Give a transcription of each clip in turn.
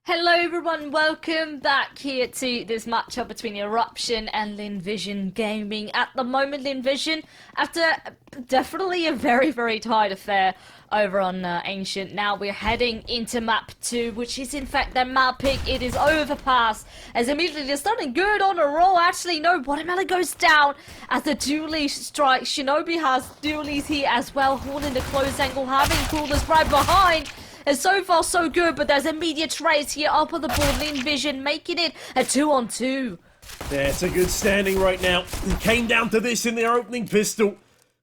Hello everyone, welcome back here to this matchup between Eruption and Lynn Gaming. At the moment, Lynn, after definitely a very tight affair over on Ancient, now we're heading into map 2, which is in fact their map pick. It is Overpass, as immediately they're starting good on a roll. Actually, no, Watermelon goes down as the dually strike. Shinobi has dualies here as well, holding the close angle, having Coolers right behind. And so far, so good, but there's immediate trace here up on the board. Lynn making it a 2-on-2. Yeah, it's a good standing right now. It came down to this in their opening pistol.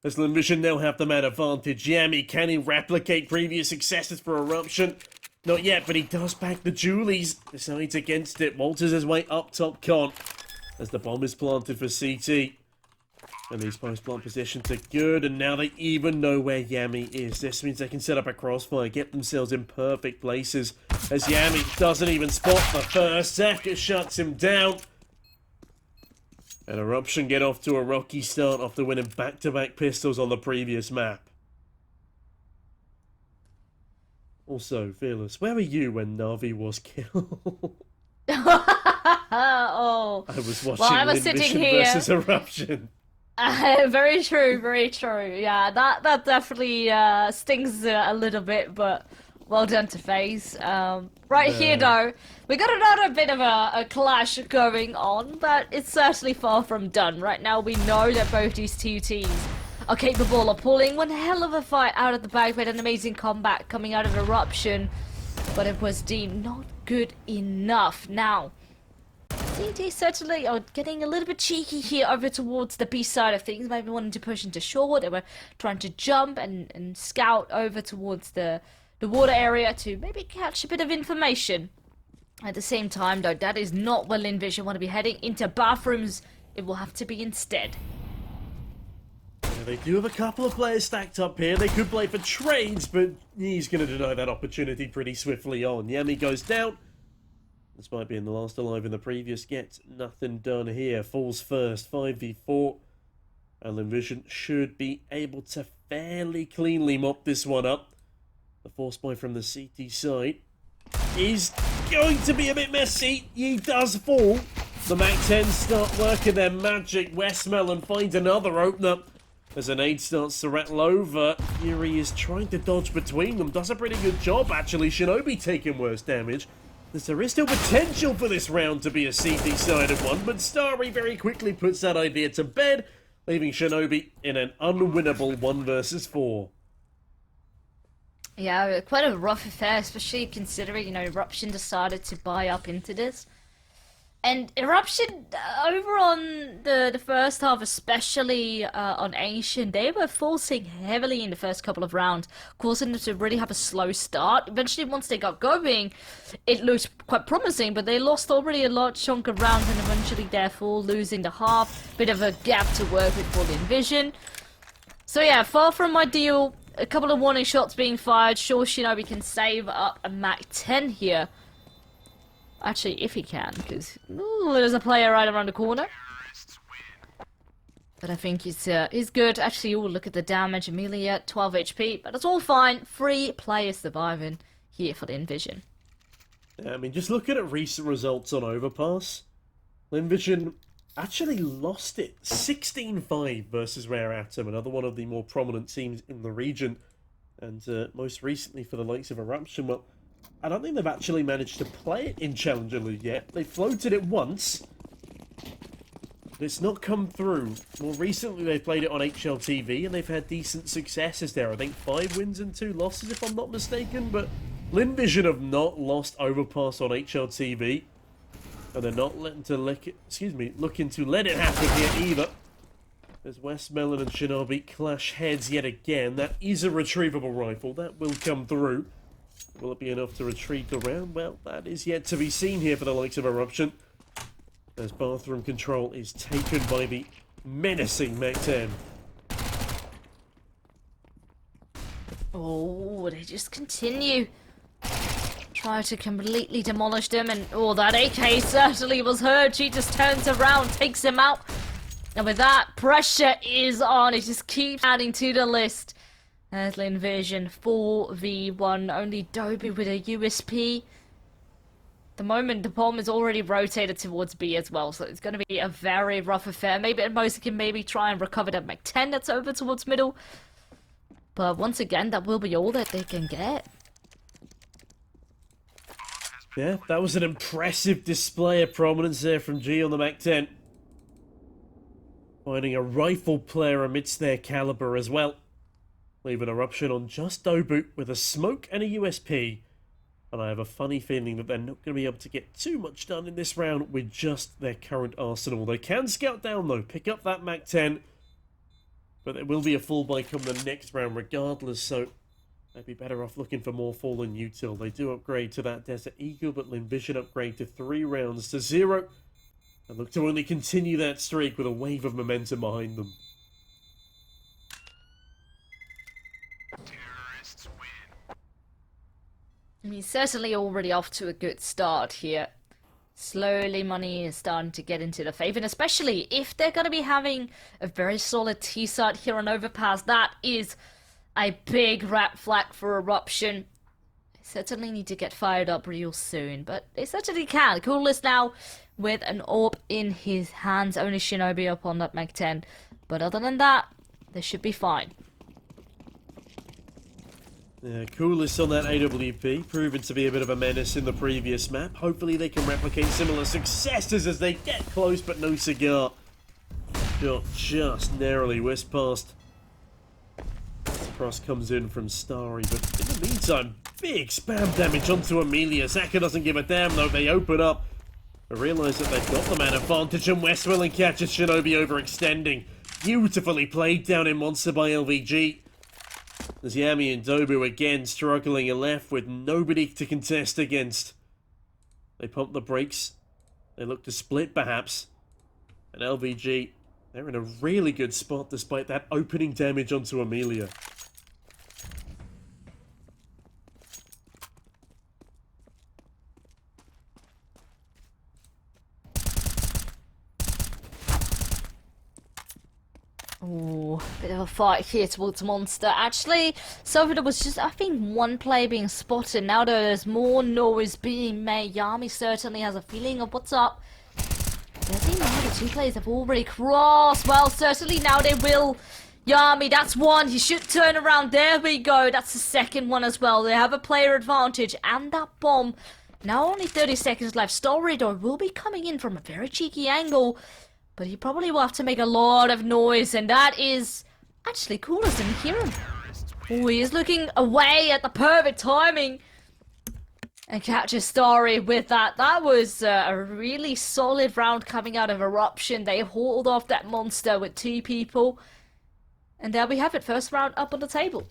As Lynn now have the man advantage. Yami, can he replicate previous successes for Eruption? Not yet, but he does back the Julies. Decides against it. Walters his way up top con. As the bomb is planted for CT. And these post-plant positions are good, and now they even know where Yami is. This means they can set up a crossfire, get themselves in perfect places. As Yami doesn't even spot the first, Zaka shuts him down. And Eruption get off to a rocky start after winning back-to-back pistols on the previous map. Also, Fearless, where were you when Navi was killed? Oh. I was watching well, I was Lynn sitting here versus Eruption. Very true, very true. Yeah, that definitely stings a little bit, but well done to FaZe. Right here, though, we got another bit of a clash going on, but it's certainly far from done. Right now, we know that both these two teams are capable of pulling one hell of a fight out of the bag with an amazing comeback coming out of Eruption, but it was deemed not good enough. Now, CT certainly are getting a little bit cheeky here over towards the B side of things. Maybe wanting to push into short. They were trying to jump and scout over towards the water area to maybe catch a bit of information. At the same time, though, that is not where Lynn want to be heading. Into bathrooms, it will have to be instead. Yeah, they do have a couple of players stacked up here. They could play for trades, but he's going to deny that opportunity pretty swiftly on. Yami goes down. Despite being the last alive in the previous, gets nothing done here. Falls first, 5v4. And Lynn should be able to fairly cleanly mop this one up. The force buy from the CT side is going to be a bit messy. He does fall. The MAC-10 start working their magic. Westmelon finds another opener. As an aid starts to rattle over, Fury is trying to dodge between them. Does a pretty good job, actually. Shinobi taking worse damage. There is still potential for this round to be a CT-sided one, but Starry very quickly puts that idea to bed, leaving Shinobi in an unwinnable 1 versus 4. Yeah, quite a rough affair, especially considering, Eruption decided to buy up into this. And Eruption, over on the first half, especially on Ancient, they were forcing heavily in the first couple of rounds, causing them to really have a slow start. Eventually, once they got going, it looked quite promising, but they lost already a large chunk of rounds and eventually, therefore, losing the half. Bit of a gap to work with for Lynn. So yeah, far from ideal. A couple of warning shots being fired. Sure, Shinobi can save up a MAC-10 here. Actually, if he can, because there's a player right around the corner. But I think he's good. Actually, look at the damage. Amelia, 12 HP, but it's all fine. 3 players surviving here for Lynn. Yeah, I mean, just looking at recent results on Overpass, Lynn actually lost it 16-5 versus Rare Atom, another one of the more prominent teams in the region. And most recently for the likes of Eruption, well, I don't think they've actually managed to play it in Challenger League yet. They floated it once, but it's not come through. More recently, they've played it on HLTV, and they've had decent successes there. I think 5 wins and 2 losses, if I'm not mistaken. But Lynn have not lost Overpass on HLTV, and they're not looking to let it happen here either. As Westmelon and Shinobi clash heads yet again. That is a retrievable rifle. That will come through. Will it be enough to retrieve the round? Well, that is yet to be seen here for the likes of Eruption. As bathroom control is taken by the menacing MAC-10. Oh, they just continue. Try to completely demolish them, and that AK certainly was heard. She just turns around, takes him out. And with that, pressure is on. It just keeps adding to the list. As Lynn 4v1, only Dobie with a USP. the moment the bomb is already rotated towards B as well, so it's going to be a very rough affair. Maybe at most he can maybe try and recover that Mach 10 that's over towards middle. But once again, that will be all that they can get. Yeah, that was an impressive display of prominence there from G on the Mach 10. Finding a rifle player amidst their caliber as well. Leaving Eruption on just Oboot with a smoke and a USP. And I have a funny feeling that they're not going to be able to get too much done in this round with just their current arsenal. They can scout down though, pick up that Mach 10. But there will be a full buy come the next round regardless, so they'd be better off looking for more fallen util. They do upgrade to that Desert Eagle, but Lynn Vision upgrade to 3 rounds to 0. And look to only continue that streak with a wave of momentum behind them. I mean, certainly already off to a good start here. Slowly money is starting to get into the favor, and especially if they're going to be having a very solid T-site here on Overpass, that is a big red flag for Eruption. They certainly need to get fired up real soon, but they certainly can. Coolest now with an orb in his hands, only Shinobi up on that Mach 10. But other than that, they should be fine. Yeah, Coolest on that AWP, proven to be a bit of a menace in the previous map. Hopefully they can replicate similar successes as they get close, but no cigar. Shot just narrowly whisked past. Cross comes in from Starry, but in the meantime, big spam damage onto Amelia. Zaka doesn't give a damn though, they open up. They realise that they've got the man advantage, and Westwilling catches Shinobi overextending. Beautifully played down in Monster by LVG. As Yami and Dobu again struggling and left with nobody to contest against. They pump the brakes. They look to split perhaps. And LVG, they're in a really good spot despite that opening damage onto Amelia. Ooh, bit of a fight here towards Monster. Actually, so far there was just, I think, one player being spotted. Now there's more noise being made. Yami certainly has a feeling of what's up. I think now the 2 players have already crossed. Well, certainly now they will. Yami, that's one. He should turn around. There we go. That's the second one as well. They have a player advantage. And that bomb. Now only 30 seconds left. Story, though, will be coming in from a very cheeky angle. But he probably will have to make a lot of noise, and that is actually Coolest didn't hear him. Oh, he is looking away at the perfect timing. And catches Story with that. That was a really solid round coming out of Eruption. They hauled off that Monster with 2 people. And there we have it, first round up on the table.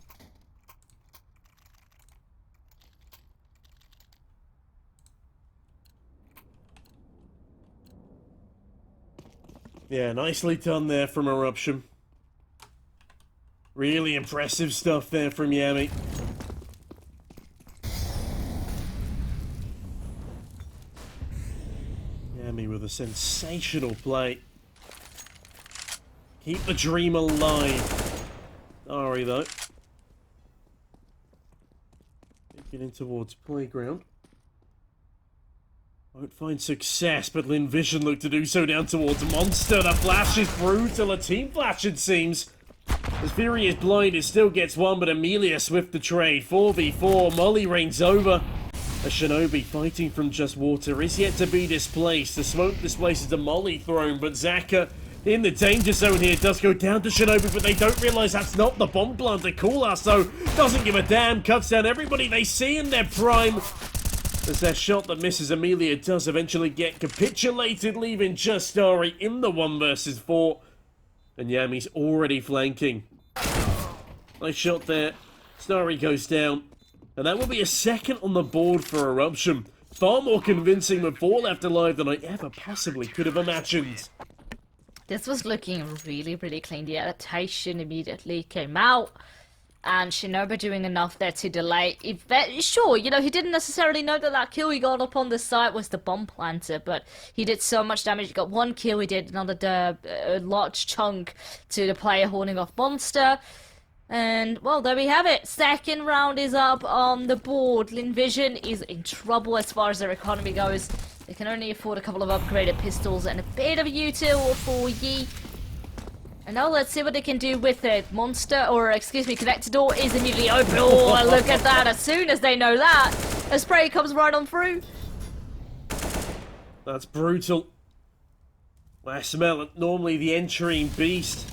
Yeah, nicely done there from Eruption. Really impressive stuff there from Yami. Yami with a sensational play. Keep the dream alive. Sorry though. Getting towards playground. Won't find success, but Lynn Vision look to do so down towards Monster. The flash is brutal, a team flash it seems. As Fury is blind, it still gets one, but Amelia swift the trade. 4v4, Molly reigns over. A Shinobi fighting from just water is yet to be displaced. The smoke displaces the Molly thrown, but Zaka in the danger zone here does go down to Shinobi, but they don't realise that's not the bomb planter. Coolast, though, doesn't give a damn, cuts down everybody they see in their prime. As their shot that misses Amelia does eventually get capitulated, leaving just Starry in the 1 versus 4. And Yami's already flanking. Nice shot there. Starry goes down. And that will be a second on the board for Eruption. Far more convincing with 4 left alive than I ever possibly could have imagined. This was looking really, really clean. The adaptation immediately came out. And Shinobi doing enough there to delay. Sure, you know, he didn't necessarily know that that kill he got up on the site was the bomb planter, but he did so much damage. He got 1 kill, he did another large chunk to the player holding off Monster. And, well, there we have it. Second round is up on the board. Lynn Vision is in trouble as far as their economy goes. They can only afford a couple of upgraded pistols and a bit of util for Yi. And now let's see what they can do with it. Connector door is immediately open. Oh, look at that. As soon as they know that, a spray comes right on through. That's brutal. I smell it. Normally the entering beast.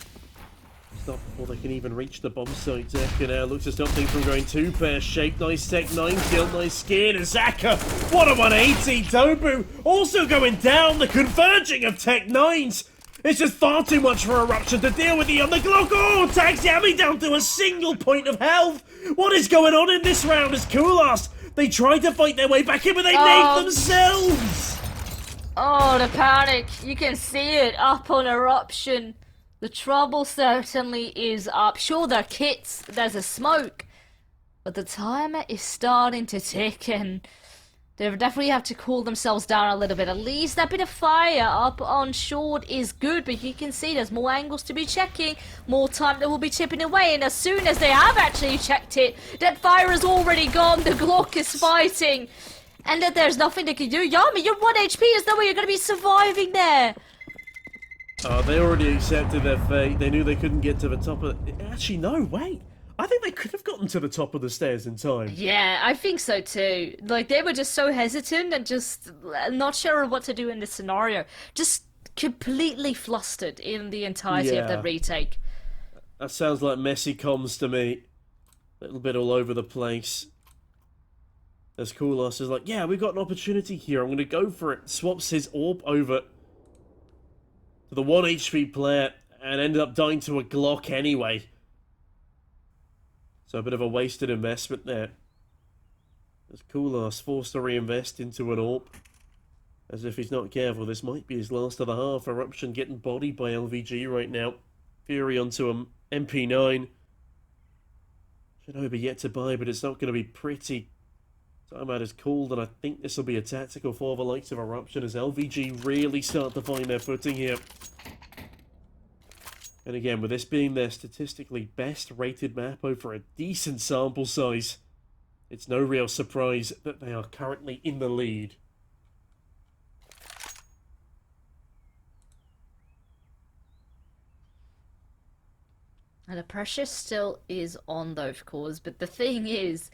Stop before they can even reach the bomb site. Zeka now looks to stop things from going too pear-shaped. Nice tech 9 kill, nice skin. And Zaka, what a 180. Tobu also going down. The converging of tech 9s. It's just far too much for Eruption to deal with. On the Glock. Oh, tags Yami down to a single point of health. What is going on in this round as Kulas? They tried to fight their way back in, but they named themselves. Oh, the panic. You can see it up on Eruption. The trouble certainly is up. Sure, there are kits, there's a smoke, but the timer is starting to tick, and they definitely have to cool themselves down a little bit. At least that bit of fire up on short is good, but you can see there's more angles to be checking, more time that will be chipping away, and as soon as they have actually checked it, that fire is already gone, the Glock is fighting, and that there's nothing they can do. Yami, you're 1 HP, there's no way you're going to be surviving there. They already accepted their fate. They knew they couldn't get to the top of... Actually, no, wait. I think they could have gotten to the top of the stairs in time. Yeah, I think so too. Like, they were just so hesitant and just not sure what to do in this scenario. Just completely flustered in the entirety of the retake. That sounds like messy comms to me. A little bit all over the place. As Kulas is like, yeah, we've got an opportunity here. I'm going to go for it. Swaps his orb over to the 1 HP player and ended up dying to a Glock anyway. So a bit of a wasted investment there. As Kulas forced to reinvest into an AWP. As if he's not careful, this might be his last of the half. Eruption getting bodied by LVG right now. Fury onto a MP9. Shinobi yet to buy, but it's not going to be pretty. Timeout is called, and I think this will be a tactical for the likes of Eruption as LVG really start to find their footing here. And again, with this being their statistically best rated map over a decent sample size, it's no real surprise that they are currently in the lead. And the pressure still is on though, of course, but the thing is,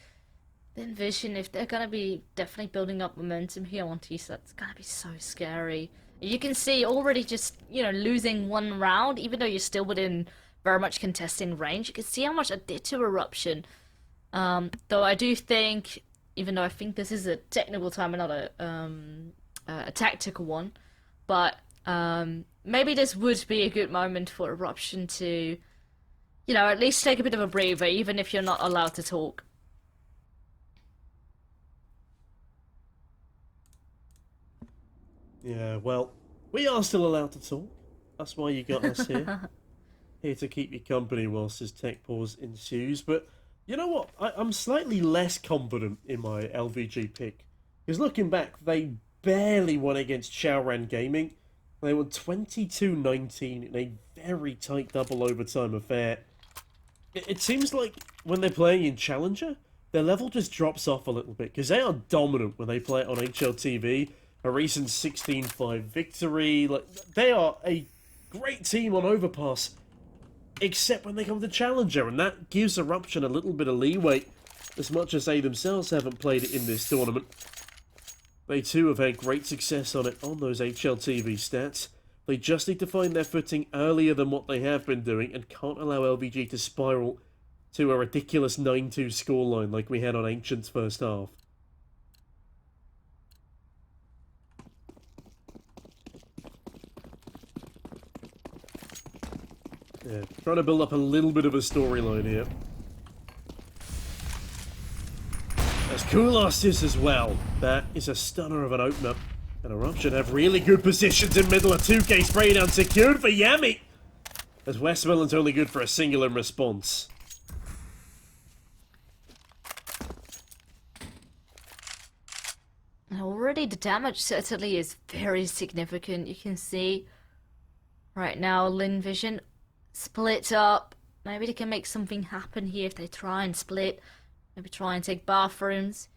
the Envision, if they're gonna be definitely building up momentum here on TSAT, it's gonna be so scary. You can see already just, you know, losing one round, even though you're still within very much contesting range, you can see how much it did to Eruption. Though I do think, even though I think this is a technical time and not a tactical one, but maybe this would be a good moment for Eruption to, you know, at least take a bit of a breather, even if you're not allowed to talk. Yeah, well, we are still allowed to talk. That's why you got us here. Here to keep you company whilst this tech pause ensues. But you know what? I'm slightly less confident in my LVG pick. Because looking back, they barely won against Shaoran Gaming. They won 22-19 in a very tight double overtime affair. It seems like when they're playing in Challenger, their level just drops off a little bit. Because they are dominant when they play it on HLTV. A recent 16-5 victory. Like, they are a great team on Overpass, except when they come to Challenger, and that gives Eruption a little bit of leeway, as much as they themselves haven't played it in this tournament. They too have had great success on it on those HLTV stats. They just need to find their footing earlier than what they have been doing, and can't allow LVG to spiral to a ridiculous 9-2 scoreline like we had on Ancient's first half. Yeah, trying to build up a little bit of a storyline here. As Kulas is as well. That is a stunner of an opener. And Eruption have really good positions in middle. A 2K spray down secured for Yami. As Westmoreland's only good for a single in response. Already the damage certainly is very significant. You can see right now Lynn Vision split up Maybe they can make something happen here if they try and split. Maybe try and take bathrooms.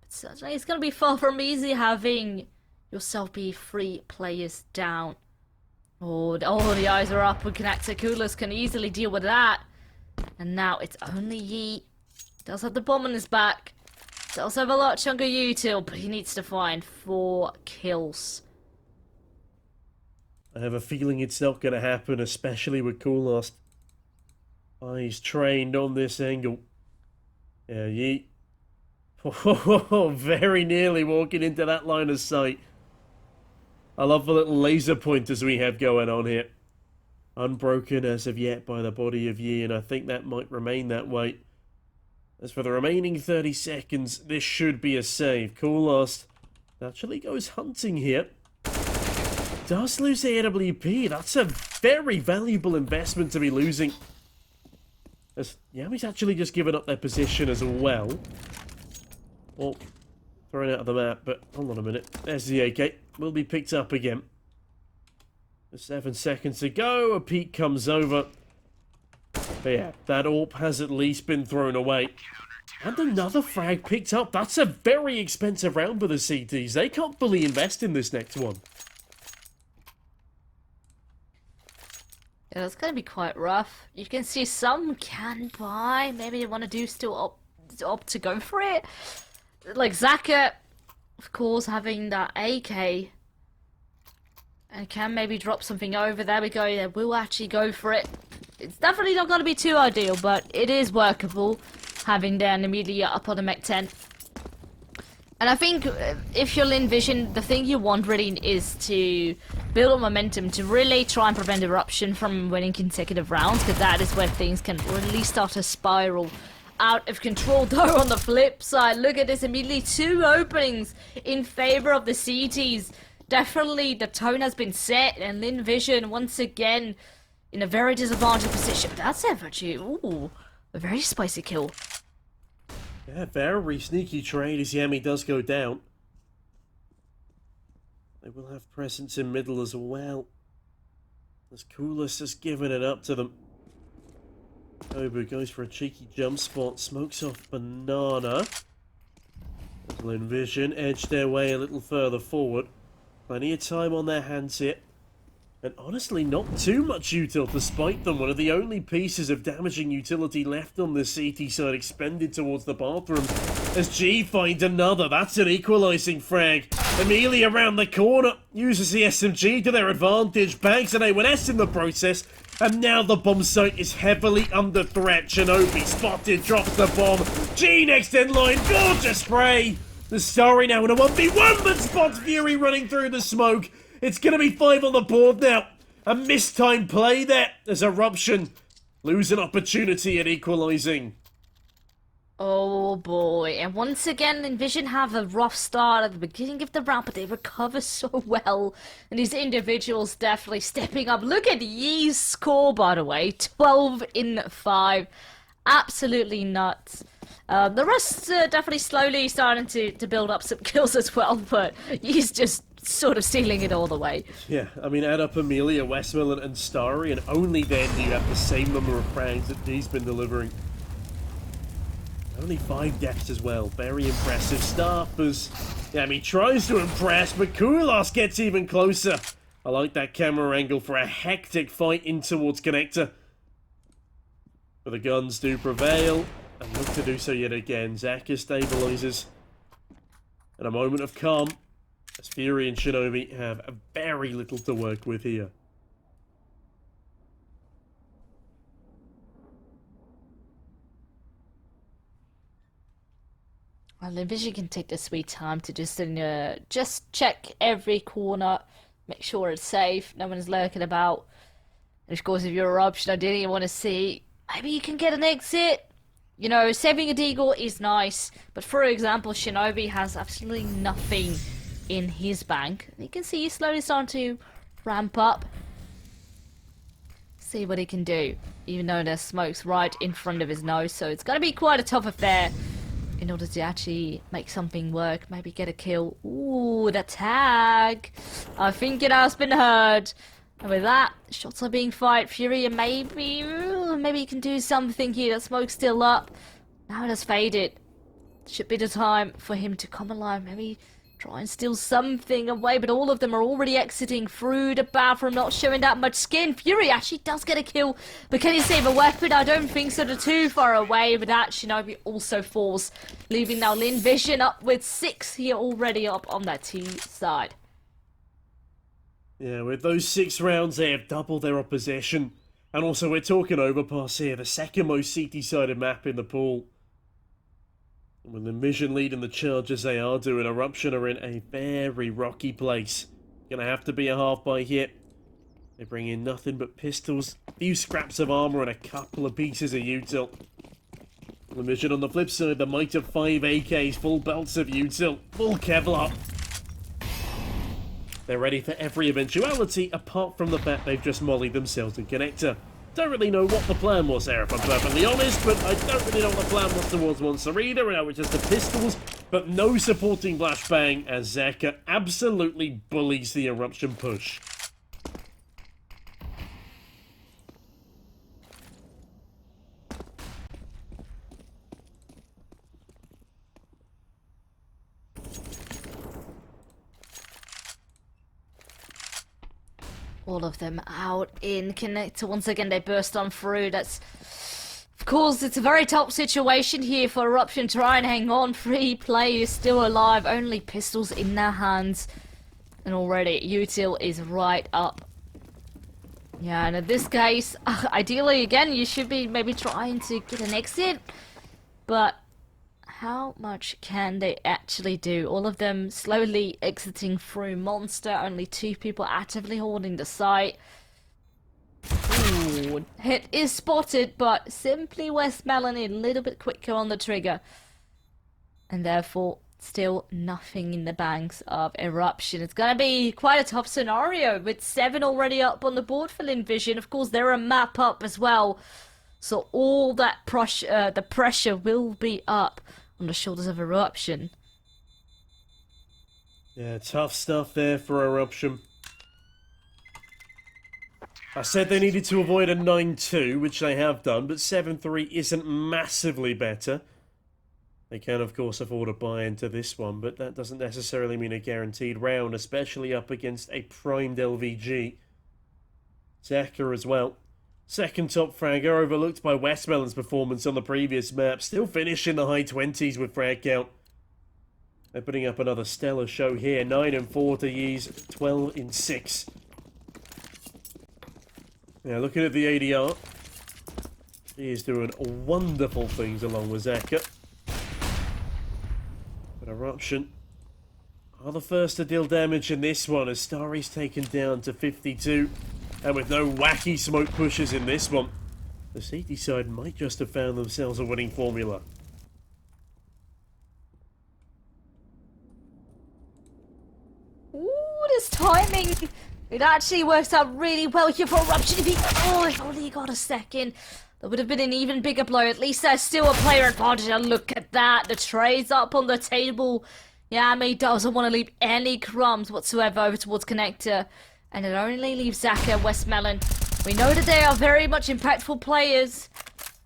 But certainly it's gonna be far from easy having yourself be 3 players down. Oh, the eyes are up with Connector. Coolers can easily deal with that. And now it's only Yi. Does have the bomb on his back. Does have a lot chunker util, but he needs to find 4 kills. I have a feeling it's not going to happen, especially with Coolast. Eyes trained on this angle. Yeah, Yi. Oh, very nearly walking into that line of sight. I love the little laser pointers we have going on here. Unbroken as of yet by the body of Yi, and I think that might remain that way. As for the remaining 30 seconds, this should be a save. Coolast actually goes hunting here. Does lose AWP. That's a very valuable investment to be losing. As Yami's actually just given up their position as well. Well, thrown out of the map, but hold on a minute. There's the AK. Will be picked up again. 7 seconds to go. A peek comes over. But yeah, that AWP has at least been thrown away. And another frag picked up. That's a very expensive round for the CTs. They can't fully invest in this next one. Yeah, it's gonna be quite rough. You can see some can buy. Maybe they want to do still opt to go for it. Like Zaka, of course, having that AK. And can maybe drop something over. There we go. They will actually go for it. It's definitely not going to be too ideal, but it is workable. Having Dan immediately up on the Mech 10. And I think if you're Lynn Vision, the thing you want really is to build on momentum to really try and prevent Eruption from winning consecutive rounds, because that is when things can really start to spiral out of control. Though on the flip side, look at this, immediately 2 openings in favor of the CTs. Definitely the tone has been set, and Lynn Vision once again in a very disadvantaged position. But that's Evergy. Ooh, a very spicy kill. Yeah, very sneaky trade as Yami does go down. They will have presence in middle as well. As Coolest has given it up to them. Obu goes for a cheeky jump spot, smokes off Banana. As Lynn Vision edge their way a little further forward. Plenty of time on their hands here. And honestly, not too much util to spite them. One of the only pieces of damaging utility left on the CT side expended towards the bathroom. As G finds another. That's an equalising frag. Amelia around the corner. Uses the SMG to their advantage. Bags an A1S in the process. And now the bomb site is heavily under threat. Shinobi spotted. Drops the bomb. G next in line. Gorgeous spray. The Starry now in a 1v1, but spots Fury running through the smoke. It's going to be 5 on the board now. A mistimed play there as Eruption lose an opportunity at equalising. Oh boy, and once again Envision have a rough start at the beginning of the round, but they recover so well. And these individuals definitely stepping up. Look at Yi's score, by the way, 12 in 5. Absolutely nuts. The rest definitely slowly starting to build up some kills as well, but he's just sort of stealing it all the way. Yeah, I mean, add up Amelia, Westmoreland and Starry, and only then do you have the same number of frags that he's been delivering. Only 5 deaths as well. Very impressive stuff as Yami tries to impress, but Kulas gets even closer. I like that camera angle for a hectic fight in towards Connector. But the guns do prevail. And look to do so yet again. Zaka stabilizes. And a moment of calm. As Fury and Shinobi have very little to work with here. Well, Envision can take the sweet time to just check every corner, make sure it's safe, no one is lurking about. And of course, if you're Eruption, I didn't want to see, maybe you can get an exit. You know, saving a deagle is nice, but for example, Shinobi has absolutely nothing in his bank. You can see he's slowly starting to ramp up. See what he can do, even though there's smokes right in front of his nose, so it's going to be quite a tough affair in order to actually make something work, maybe get a kill. Ooh, the tag! I think it has been heard. And with that, shots are being fired. Fury and maybe maybe he can do something here. That smoke's still up. Now it has faded. Should be the time for him to come alive. Maybe try and steal something away, but all of them are already exiting through the bathroom, not showing that much skin. Fury actually does get a kill, but can he save a weapon? I don't think so. They're too far away, but that Shinobi also falls, leaving now Lynn Vision up with 6 here already up on that T side. Yeah, with those 6 rounds, they have doubled their opposition. And also, we're talking Overpass here, the second most CT-sided map in the pool. And with the Vision leading the charge as they are doing, Eruption are in a very rocky place. Gonna have to be a half by here. They bring in nothing but pistols, a few scraps of armor, and a couple of pieces of util. The Vision on the flip side, the might of 5 AKs, full belts of util, full Kevlar. They're ready for every eventuality, apart from the fact they've just mollied themselves in connector. Don't really know what the plan was there, if I'm perfectly honest, but I don't really know what the plan was towards Monster either, and it was just the pistols, but no supporting flashbang, as Zeka absolutely bullies the Eruption push. All of them out in connector. Once again, they burst on through. That's, of course, it's a very tough situation here for Eruption. Try and hang on. 3 players still alive. Only pistols in their hands. And already, util is right up. Yeah, and in this case, ideally, again, you should be maybe trying to get an exit. But how much can they actually do? All of them slowly exiting through Monster. Only 2 people actively holding the site. Ooh, hit is spotted, but simply Westmelon a little bit quicker on the trigger. And therefore, still nothing in the banks of Eruption. It's gonna be quite a tough scenario with 7 already up on the board for Lynn Vision. Of course, they're a map up as well. So all that the pressure will be up on the shoulders of Eruption. Yeah, tough stuff there for Eruption. I said they needed to avoid a 9-2, which they have done, but 7-3 isn't massively better. They can, of course, afford a buy into this one, but that doesn't necessarily mean a guaranteed round, especially up against a primed LVG. Zeka as well. Second top fragger, overlooked by Westmelon's performance on the previous map. Still finished in the high 20s with frag count. They're putting up another stellar show here. 9-4 to Yee's 12-6. Now, looking at the ADR. He is doing wonderful things along with Zeka. But Eruption are the first to deal damage in this one, as Starry's taken down to 52. And with no wacky smoke pushes in this one, the CT side might just have found themselves a winning formula. Ooh, this timing! It actually works out really well here for Eruption. If only got a second. That would have been an even bigger blow. At least there's still a player advantage. And look at that. The tray's up on the table. Yami doesn't want to leave any crumbs whatsoever over towards connector. And it only leaves Zeka and Westmelon. We know that they are very much impactful players.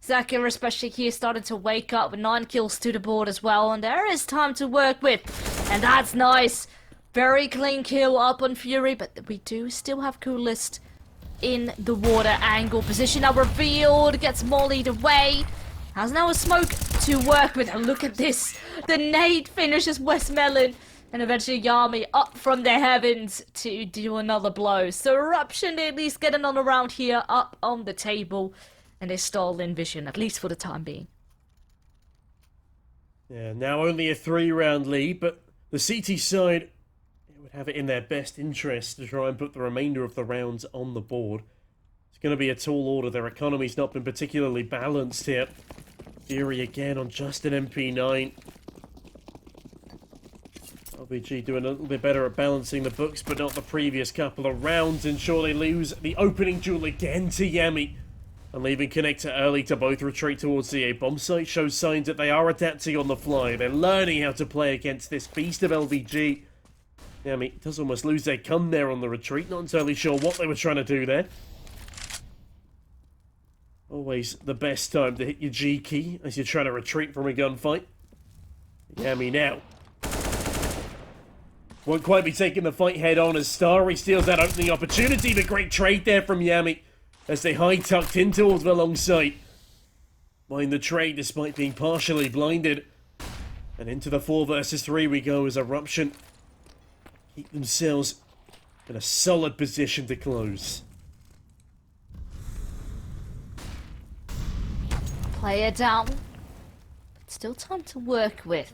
Zeka especially here started to wake up with 9 kills to the board as well. And there is time to work with. And that's nice. Very clean kill up on Fury. But we do still have Coolest in the water angle. Position now revealed. Gets mollied away. Has now a smoke to work with. And look at this. The nade finishes Westmelon. And eventually Yami up from the heavens to do another blow. So Eruption at least getting on around here, up on the table. And they stall Lynn Vision, at least for the time being. Yeah, now only a 3-round lead, but the CT side would have it in their best interest to try and put the remainder of the rounds on the board. It's going to be a tall order. Their economy's not been particularly balanced here. Fury again on just an MP9. LVG doing a little bit better at balancing the books, but not the previous couple of rounds, and surely lose the opening duel again to Yami. And leaving connector early to both retreat towards the A bomb site shows signs that they are adapting on the fly. They're learning how to play against this beast of LVG. Yami does almost lose their gun there on the retreat, not entirely sure what they were trying to do there. Always the best time to hit your G key as you're trying to retreat from a gunfight. Yami now. Won't quite be taking the fight head on as Starry steals that opening opportunity, but great trade there from Yami as they high-tucked in towards the long sight. Mind the trade despite being partially blinded. And into the 4 versus 3 we go as Eruption keep themselves in a solid position to close. Player down. But still time to work with.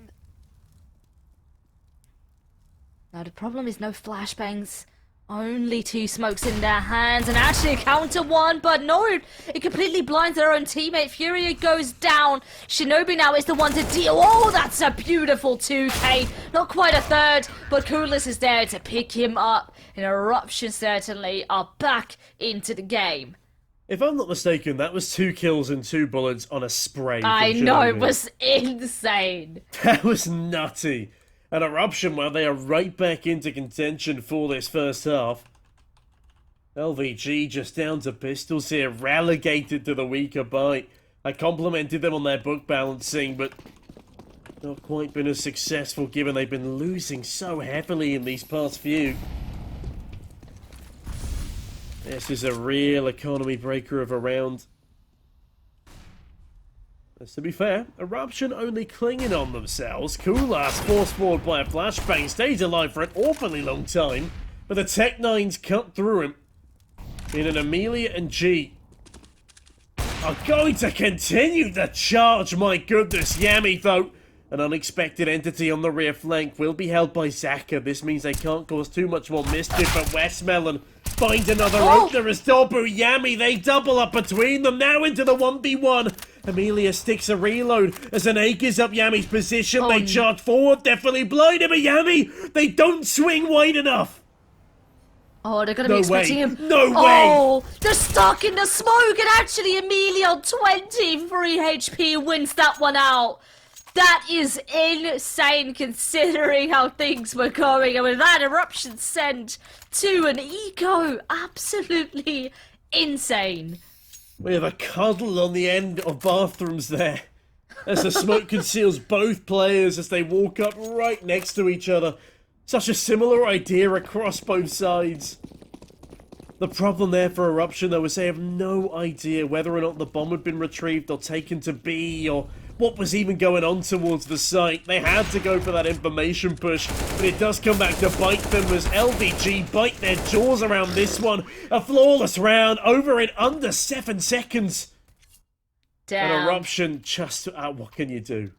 Now the problem is no flashbangs. Only 2 smokes in their hands and actually a counter one, but no, it completely blinds their own teammate. Furia goes down. Shinobi now is the one to deal. Oh, that's a beautiful 2K. Not quite a third, but Coolest is there to pick him up. And Eruption certainly are back into the game. If I'm not mistaken, that was 2 kills and 2 bullets on a spray. I know, it was insane. That was nutty. An Eruption, well, they are right back into contention for this first half. LVG just down to pistols here, relegated to the weaker bite. I complimented them on their book balancing, but not quite been as successful given they've been losing so heavily in these past few. This is a real economy breaker of a round. To be fair, Eruption only clinging on themselves. Coolass forced forward by a flashbang, stays alive for an awfully long time, but the Tech-9s cut through him. In an Amelia and G are going to continue the charge, my goodness. Yami, though, an unexpected entity on the rear flank, will be held by Zaka. This means they can't cause too much more mischief, but Westmelon finds another opener as Dobu, Yami, they double up between them, now into the 1v1. Amelia sticks a reload as an ache is up Yami's position. They charge forward, definitely blinded, but Yami, they don't swing wide enough. Oh, they're going to be expecting him. No way! Oh, they're stuck in the smoke, and actually Amelia on 23 HP wins that one out. That is insane considering how things were going. And with that Eruption sent to an eco, absolutely insane. We have a cuddle on the end of bathrooms there as the smoke conceals both players as they walk up right next to each other. Such a similar idea across both sides. The problem there for Eruption, though, is they have no idea whether or not the bomb had been retrieved or taken to B, or what was even going on towards the site. They had to go for that information push, but it does come back to bite them as LVG bite their jaws around this one. A flawless round, over in under 7 seconds. Damn. An Eruption just... what can you do?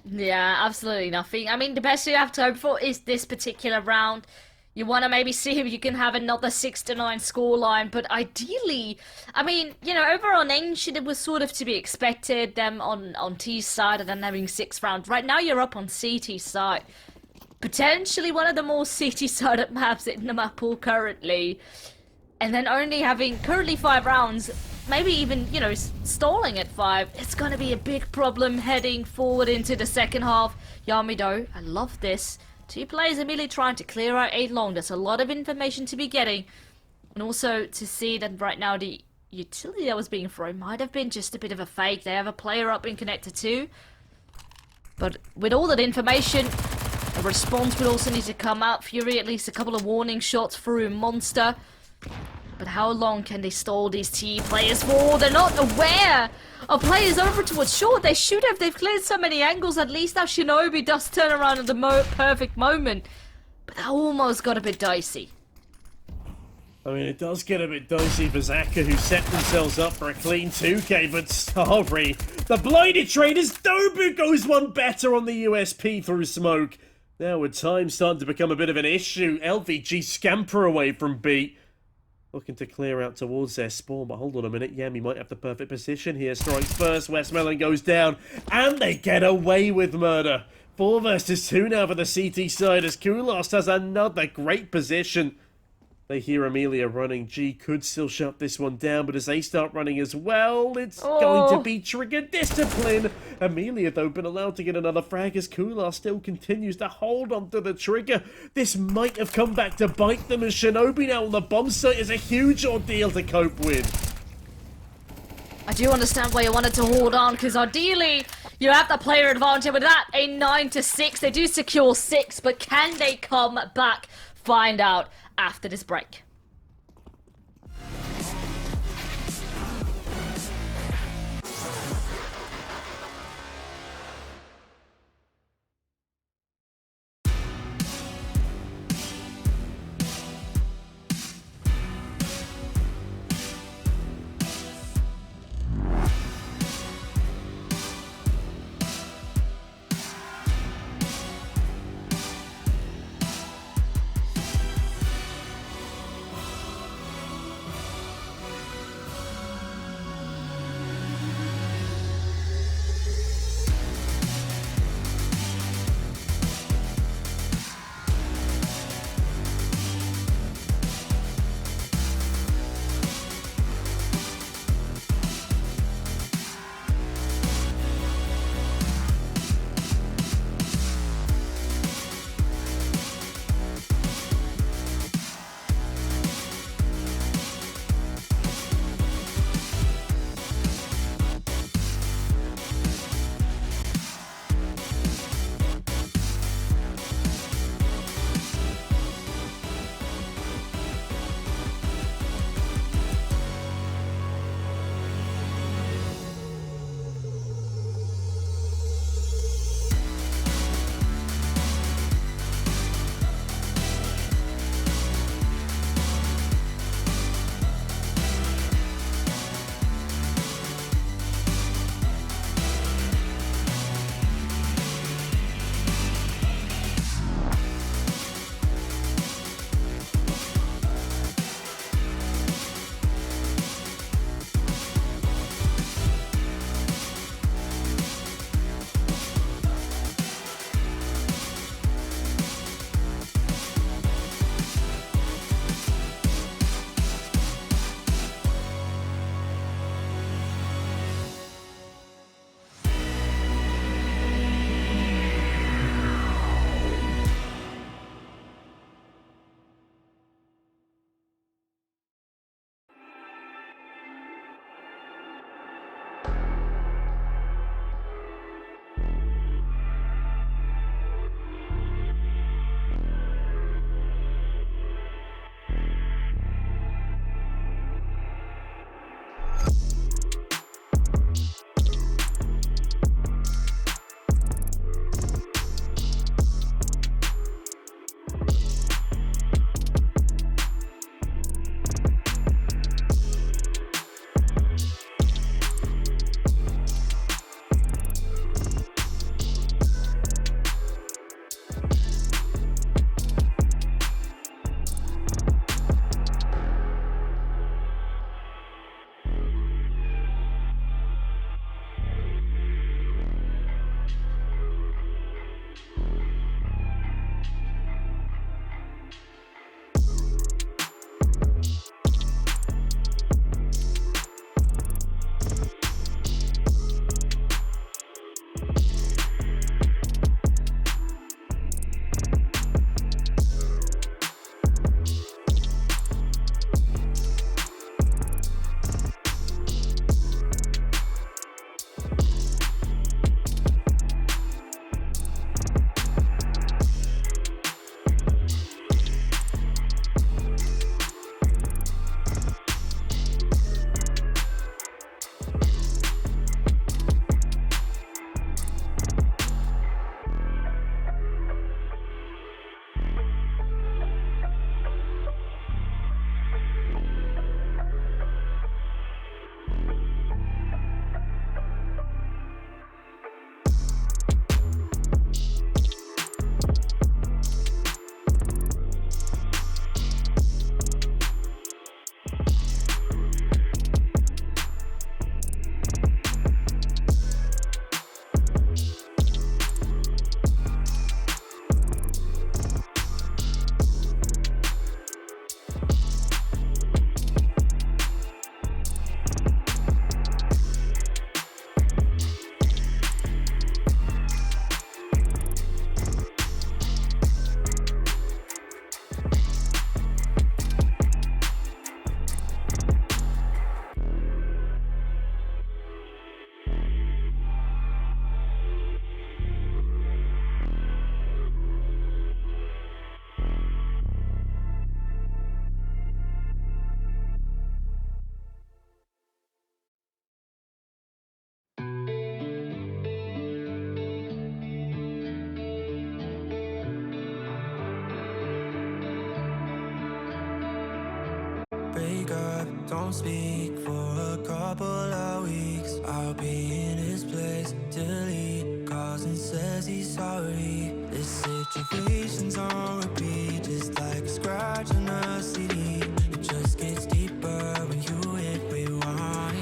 Yeah, absolutely nothing. I mean, the best you have to hope for is this particular round. You want to maybe see if you can have another 6-9 scoreline, but ideally, I mean, you know, over on Ancient it was sort of to be expected, them on T's side and then having 6 rounds. Right now you're up on CT's side. Potentially one of the more CT-sided maps in the map pool currently. And then only having currently 5 rounds, maybe even, you know, stalling at 5. It's going to be a big problem heading forward into the second half. Yamido, I love this. 2 players immediately trying to clear out 8 long. There's a lot of information to be getting. And also to see that right now the utility that was being thrown might have been just a bit of a fake. They have a player up in connector 2. But with all that information, a response would also need to come out. Fury at least a couple of warning shots through Monster. But how long can they stall these T players for? They're not aware of players over towards short. They should have. They've cleared so many angles. At least now Shinobi does turn around at the perfect moment. But that almost got a bit dicey. I mean, it does get a bit dicey for Zaka, who set themselves up for a clean 2K, but sorry. The blinded traders, Dobu goes one better on the USP through smoke. Now with time starting to become a bit of an issue, LVG scamper away from B. Looking to clear out towards their spawn, but hold on a minute. Yami might have the perfect position here. Strikes first, Westmelon goes down, and they get away with murder. 4 versus 2 now for the CT side as Kulast has another great position. They hear Amelia running. G could still shut this one down, but as they start running as well, it's going to be trigger discipline. Amelia, though, been allowed to get another frag as Kulast still continues to hold on to the trigger. This might have come back to bite them as Shinobi now on the bomb site is a huge ordeal to cope with. I do understand why you wanted to hold on, because ideally you have the player advantage. With that, a 9-6. They do secure 6, but can they come back? Find out after this break. break up, don't speak for a couple of weeks. I'll be in his place till he calls and says he's sorry. This situation's on repeat, just like a scratch on a CD. It just gets deeper when you hit rewind.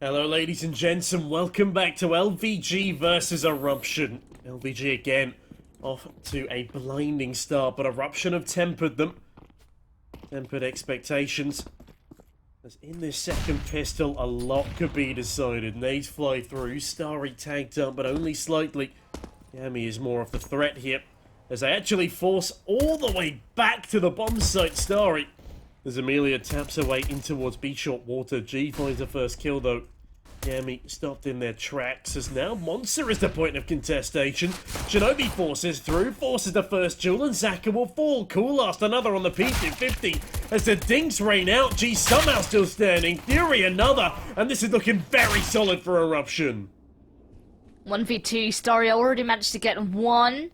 Hello ladies and gents, and welcome back to LVG versus Eruption. LVG again off to a blinding start, but Eruption have tempered them. Tempered expectations. As in this second pistol, a lot could be decided. Nades fly through, Starry tagged up, but only slightly. Yami is more of the threat here, as they actually force all the way back to the bomb site. Starry, as Amelia taps her way in towards B-Short Water. G finds her first kill though. Yami stopped in their tracks, as now Monster is the point of contestation. Shinobi forces through, forces the first duel, and Zaka will fall. Cool last another on the P250. As the dinks rain out, G somehow still standing. Fury another, and this is looking very solid for Eruption. 1v2, Starry already managed to get one.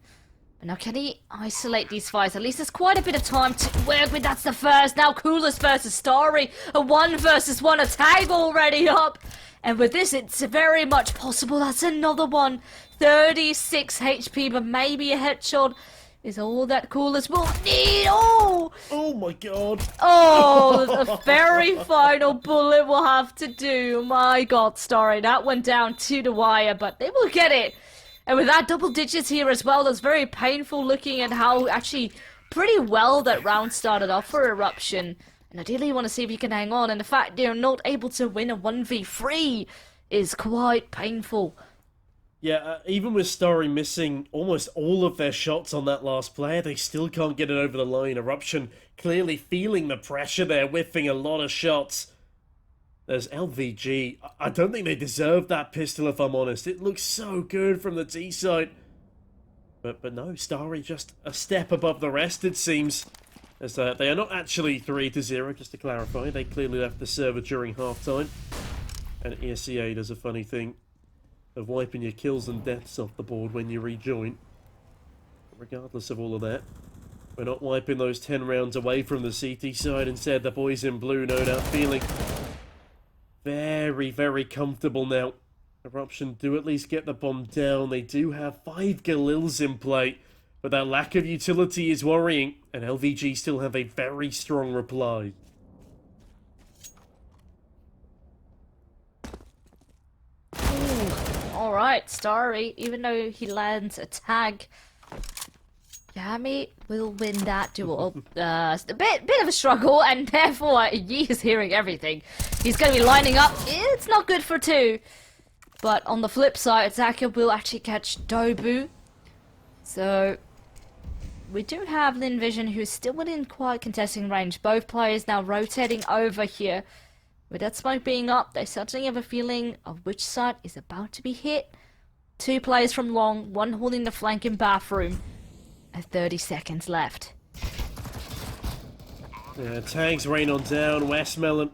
But now can he isolate these fights? At least there's quite a bit of time to work with. That's the first. Now Coolest versus Starry. A 1 versus 1, a tag already up. And with this, it's very much possible that's another one. 36 HP, but maybe a headshot is all that Coolest will need. Oh! Oh my god. Oh, the very final bullet will have to do. My god, Starry. That went down to the wire, but they will get it. And with that, double digits here as well. That's very painful looking at how actually pretty well that round started off for Eruption. And ideally you want to see if you can hang on. And the fact they're not able to win a 1v3 is quite painful. Yeah, even with Starry missing almost all of their shots on that last player, they still can't get it over the line. Eruption clearly feeling the pressure there, whiffing a lot of shots. There's LVG. I don't think they deserve that pistol, if I'm honest. It looks so good from the T side. But no, Starry just a step above the rest, it seems. As they are not actually 3-0, just to clarify. They clearly left the server during halftime. And ESCA does a funny thing of wiping your kills and deaths off the board when you rejoin. Regardless of all of that, we're not wiping those 10 rounds away from the CT side. Instead, the boys in blue no doubt feeling very, very comfortable now. Eruption do at least get the bomb down. They do have 5 Galils in play, but that lack of utility is worrying, and LVG still have a very strong reply. Alright, Starry, even though he lands a tag, Yami will win that duel. A bit of a struggle, and therefore Yi is hearing everything. He's going to be lining up. It's not good for 2. But on the flip side, Zaka will actually catch Dobu. So we do have Lynn Vision, who's still within quite contesting range. Both players now rotating over here. With that smoke being up, they certainly have a feeling of which side is about to be hit. 2 players from long, 1 holding the flank in bathroom. And 30 seconds left. Yeah, tags rain on down. Westmelon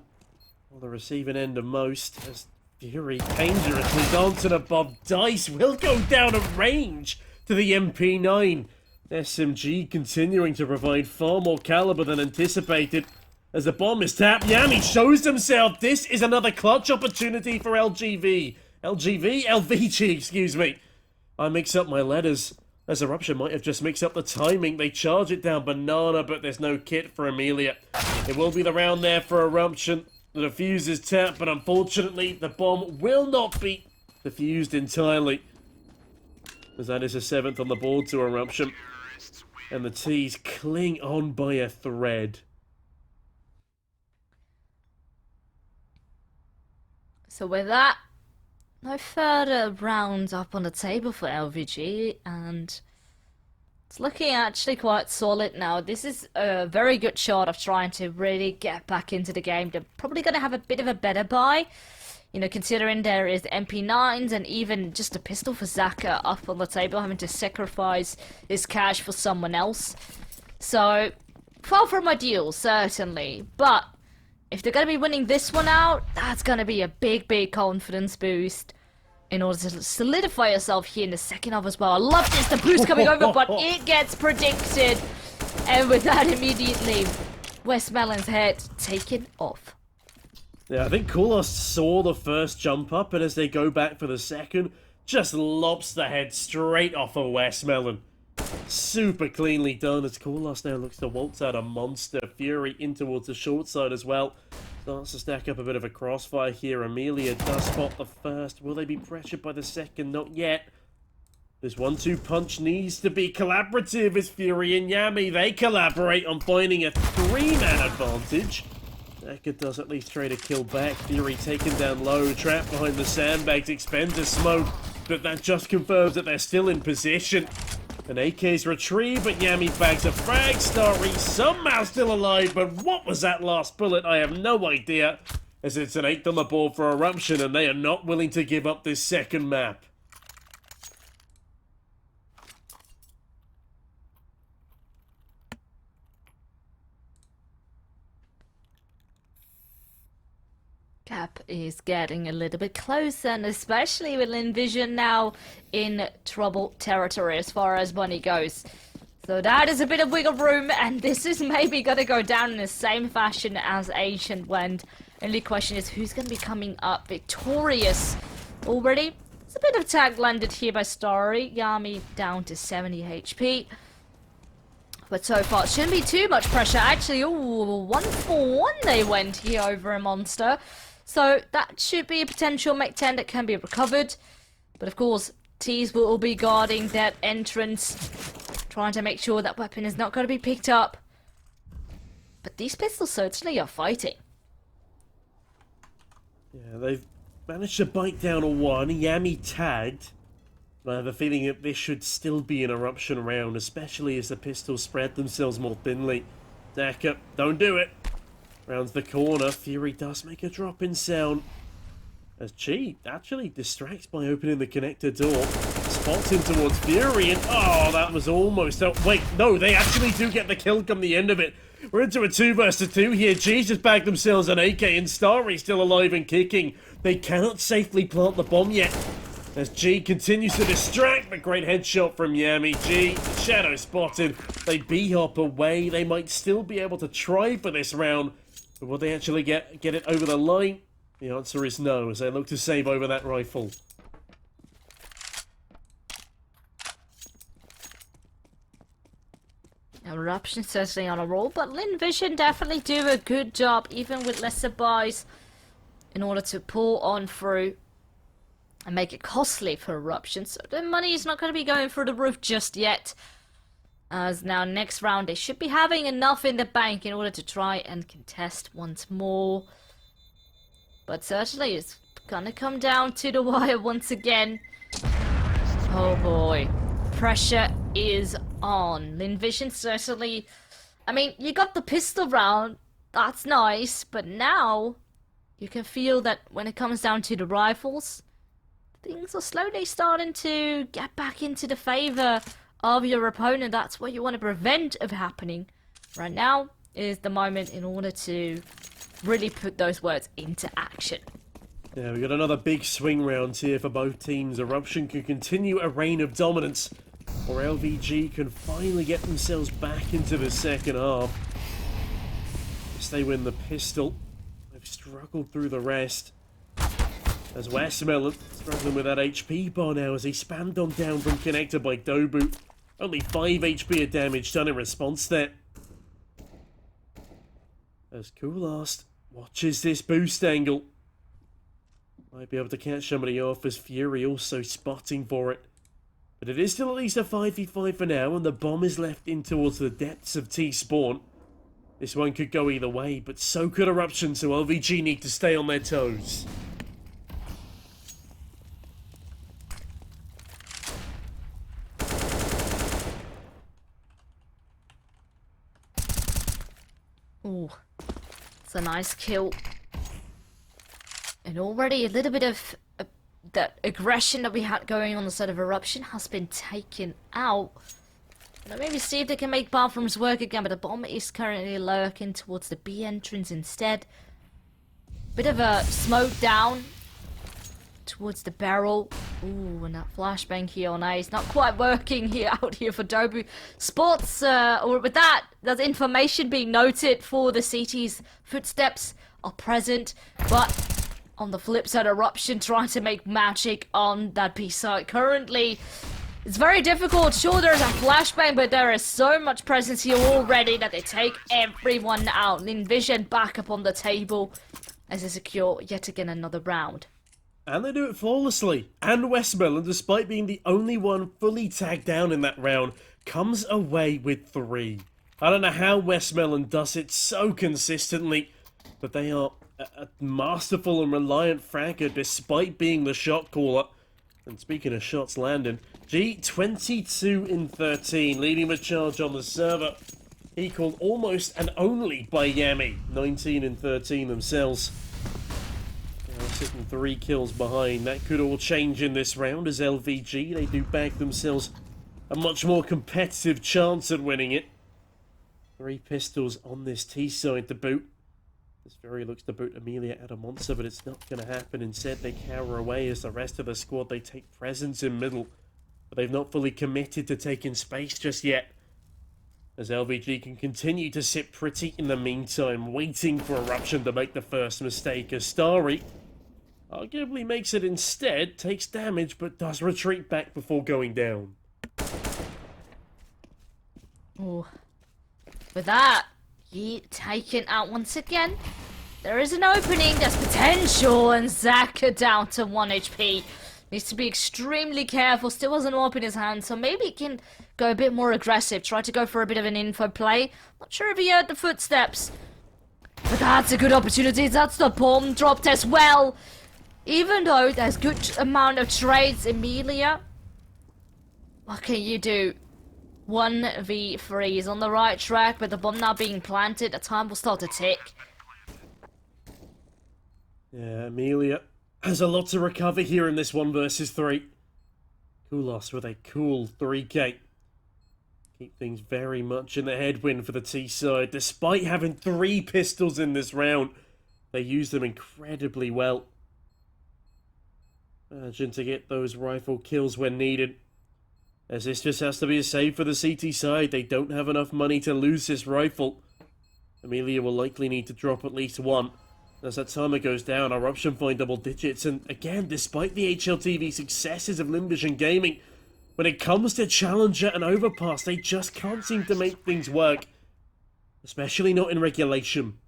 on the receiving end of most. As Fury dangerously dancing above Dice will go down at range to the MP9. SMG continuing to provide far more caliber than anticipated. As the bomb is tapped, Yami shows himself. This is another clutch opportunity for LVG, excuse me. I mix up my letters, as Eruption might have just mixed up the timing. They charge it down banana, but there's no kit for Amelia. It will be the round there for Eruption. The defuse is tapped, but unfortunately, the bomb will not be defused entirely. As that is a 7th on the board to Eruption. And the T's cling on by a thread. So with that, no further rounds up on the table for LVG, and it's looking actually quite solid now. This is a very good shot of trying to really get back into the game. They're probably going to have a bit of a better buy, you know, considering there is MP9s and even just a pistol for Zaka up on the table, having to sacrifice his cash for someone else. So, far from ideal, certainly, but if they're going to be winning this one out, that's going to be a big confidence boost in order to solidify yourself here in the second half as well. I love this, the boost coming over, but it gets predicted. And with that, immediately, Westmelon's head taken off. Yeah, I think Koolost saw the first jump up, and as they go back for the second, just lops the head straight off of Westmelon. Super cleanly done as Koolost now looks to waltz out a monster. Fury in towards the short side as well. Starts to stack up a bit of a crossfire here. Amelia does spot the first. Will they be pressured by the second? Not yet. This 1-2 punch needs to be collaborative as Fury and Yami, they collaborate on finding a 3-man advantage. Eka does at least trade a kill back. Fury taken down low, trapped behind the sandbags, expends a smoke, but that just confirms that they're still in position. An AK's retrieved, but Yami bags a frag. Starry somehow still alive, but what was that last bullet? I have no idea, as it's an 8th on the board for Eruption, and they are not willing to give up this second map. Gap is getting a little bit closer, and especially with Lynn Vision now in trouble territory as far as money goes. So that is a bit of wiggle room, and this is maybe going to go down in the same fashion as Ancient went. Only question is who's going to be coming up victorious already. It's a bit of tag landed here by Starry. Yami down to 70 HP. But so far, it shouldn't be too much pressure. Actually, ooh, 1-for-1 they went here over a monster. So that should be a potential mech 10 that can be recovered. But of course, Tees will be guarding that entrance, trying to make sure that weapon is not going to be picked up. But these pistols certainly are fighting. Yeah, they've managed to bite down a 1. Yami tagged. But I have a feeling that this should still be an Eruption round, especially as the pistols spread themselves more thinly. Daka, don't do it. Rounds the corner. Fury does make a drop in sound. As Chi actually distracts by opening the connector door. Spots in towards Fury, and oh, that was almost out. Wait, no, they actually do get the kill come the end of it. We're into a 2 versus 2 here. G's just bagged themselves an AK, and Starry still alive and kicking. They cannot safely plant the bomb yet. As G continues to distract, but great headshot from Yami. G, shadow spotted. They B-hop away. They might still be able to try for this round, but will they actually get it over the line? The answer is no, as they look to save over that rifle. Eruption certainly on a roll, but Lynn Vision definitely do a good job, even with lesser buys, in order to pull on through and make it costly for Eruption. So the money is not going to be going through the roof just yet. As now next round they should be having enough in the bank in order to try and contest once more. But certainly it's going to come down to the wire once again. Oh boy. Pressure is on. Lynn Vision certainly... I mean, you got the pistol round. That's nice. But now you can feel that when it comes down to the rifles, things are slowly starting to get back into the favor of your opponent. That's what you want to prevent of happening. Right now is the moment in order to really put those words into action. Yeah, we got another big swing round here for both teams. Eruption can continue a reign of dominance, or LVG can finally get themselves back into the second half. As they win the pistol, they've struggled through the rest. As Westmelon struggling with that HP bar now as he spammed on down from connector by Dobu. Only 5 HP of damage done in response there. As Koolost watches this boost angle. Might be able to catch somebody off as Fury also spotting for it. But it is still at least a 5v5 for now, and the bomb is left in towards the depths of T-spawn. This one could go either way, but so could Eruption, so LVG need to stay on their toes. Ooh, it's a nice kill. And already a little bit of that aggression that we had going on the side of Eruption has been taken out. Now maybe see if they can make bathrooms work again, but the bomb is currently lurking towards the B entrance instead. Bit of a smoke down towards the barrel. Ooh, and that flashbang here on A is not quite working here out here for Dobu. Spots, or with that information being noted for the CT's footsteps are present, but on the flip side, Eruption trying to make magic on that B side. Currently, it's very difficult. Sure, there's a flashbang, but there is so much presence here already that they take everyone out. Lynn Vision back up on the table as they secure yet again another round. And they do it flawlessly. And Westmoreland, despite being the only one fully tagged down in that round, comes away with 3. I don't know how Westmoreland does it so consistently, but they are a masterful and reliant fragger despite being the shot caller. And speaking of shots landing, G 22 in 13, leading the charge on the server. Equaled almost and only by Yami, 19 in 13 themselves. Sitting 3 kills behind. That could all change in this round as LVG, they do bag themselves a much more competitive chance at winning it. 3 pistols on this T side to boot. This very looks to boot Amelia at a monster, but it's not going to happen. Instead, they cower away as the rest of the squad, they take presence in middle. But they've not fully committed to taking space just yet. As LVG can continue to sit pretty in the meantime, waiting for Eruption to make the first mistake. As Starry arguably makes it instead, takes damage, but does retreat back before going down. Ooh. With that, he taken out once again. There is an opening, there's potential, and Zaka down to 1 HP. Needs to be extremely careful, still hasn't opened his hand, so maybe he can go a bit more aggressive, try to go for a bit of an info play. Not sure if he heard the footsteps, but that's a good opportunity. That's the bomb dropped as well. Even though there's good amount of trades, Amelia, what can you do? 1v3 is on the right track, but the bomb now being planted, the time will start to tick. Yeah, Amelia has a lot to recover here in this 1 versus 3. Kulos with a cool 3k. Keep things very much in the headwind for the T side. Despite having 3 pistols in this round, they use them incredibly well. Urgent to get those rifle kills when needed. As this just has to be a save for the CT side. They don't have enough money to lose this rifle. Amelia will likely need to drop at least 1. As that timer goes down, Eruption find double digits. And again, despite the HLTV successes of Lynn Vision Gaming, when it comes to Challenger and Overpass, they just can't seem to make things work. Especially not in regulation.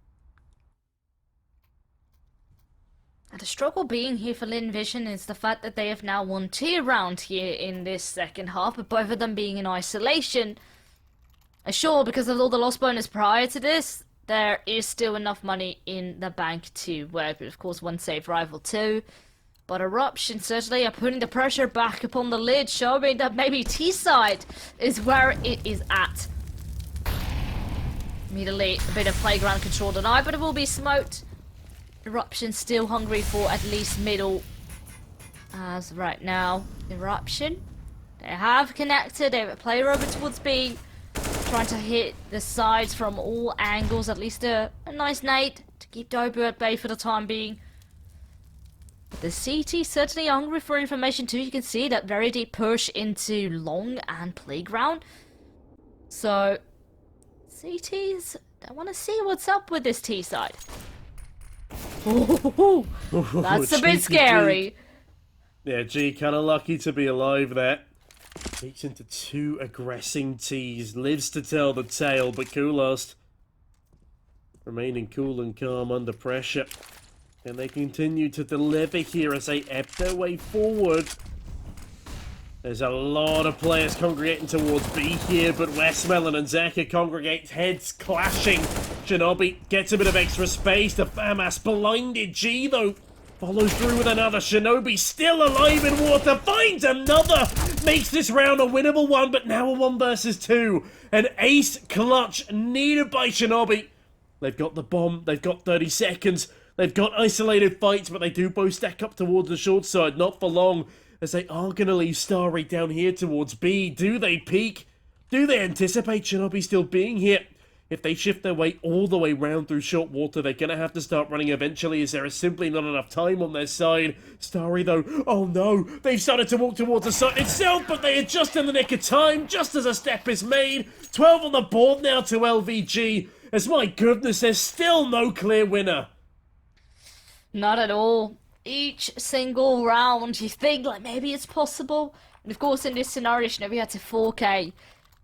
And the struggle being here for Lynn Vision is the fact that they have now won 2 rounds here in this second half, but both of them being in isolation. Sure, because of all the loss bonus prior to this, there is still enough money in the bank to work, but of course 1 save rival 2. But Eruption certainly are putting the pressure back upon the lid, showing that maybe T-side is where it is at. Immediately a bit of playground control denied, but it will be smoked. Eruption still hungry for at least middle. As right now, Eruption, they have connected, they have a player over towards B, trying to hit the sides from all angles, at least a nice nade to keep Dobu at bay for the time being. But the CT certainly hungry for information too. You can see that very deep push into long and playground. So, CTs, I want to see what's up with this T side. Ooh, that's a bit scary. Yeah, G, kind of lucky to be alive there. Takes into 2 aggressing T's, lives to tell the tale, but Kulos remaining cool and calm under pressure. And they continue to deliver here as they ebb their way forward. There's a lot of players congregating towards B here, but Westmelon and Zeka congregate, heads clashing. Shinobi gets a bit of extra space. The FAMAS blinded. G, though, follows through with another. Shinobi still alive in water, finds another. Makes this round a winnable one, but now a 1 versus 2. An ace clutch needed by Shinobi. They've got the bomb. They've got 30 seconds. They've got isolated fights, but they do both stack up towards the short side. Not for long, as they are going to leave Starry down here towards B. Do they peek? Do they anticipate Shinobi still being here? If they shift their way all the way round through short water, they're going to have to start running eventually, as there is simply not enough time on their side. Starry, though, oh no, they've started to walk towards the site itself, but they are just in the nick of time, just as a step is made. 12 on the board now to LVG, as my goodness, there's still no clear winner. Not at all. Each single round, you think, like, maybe it's possible. And of course, in this scenario, you know, we had to 4K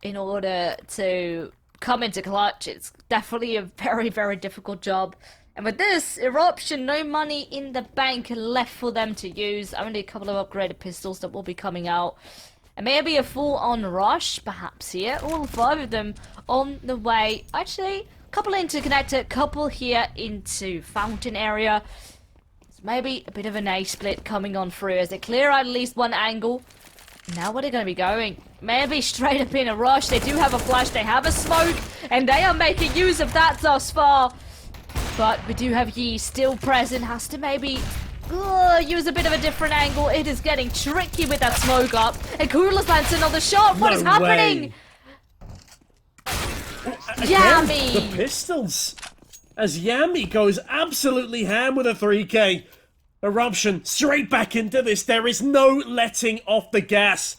in order to come into clutch. It's definitely a very, very difficult job. And with this Eruption, no money in the bank left for them to use. Only a couple of upgraded pistols that will be coming out. And maybe a full-on rush, perhaps here. All 5 of them on the way. Actually, a couple interconnected, couple here into Fountain area. So maybe a bit of an A-split coming on through as they clear out at least one angle. Now where are they going to be going? Maybe straight up in a rush. They do have a flash, they have a smoke, and they are making use of that thus far. But we do have Yi still present, has to maybe use a bit of a different angle. It is getting tricky with that smoke up. And Kulas lands another shot. What is happening? Yami! The pistols! As Yami goes absolutely ham with a 3K. Eruption straight back into this. There is no letting off the gas.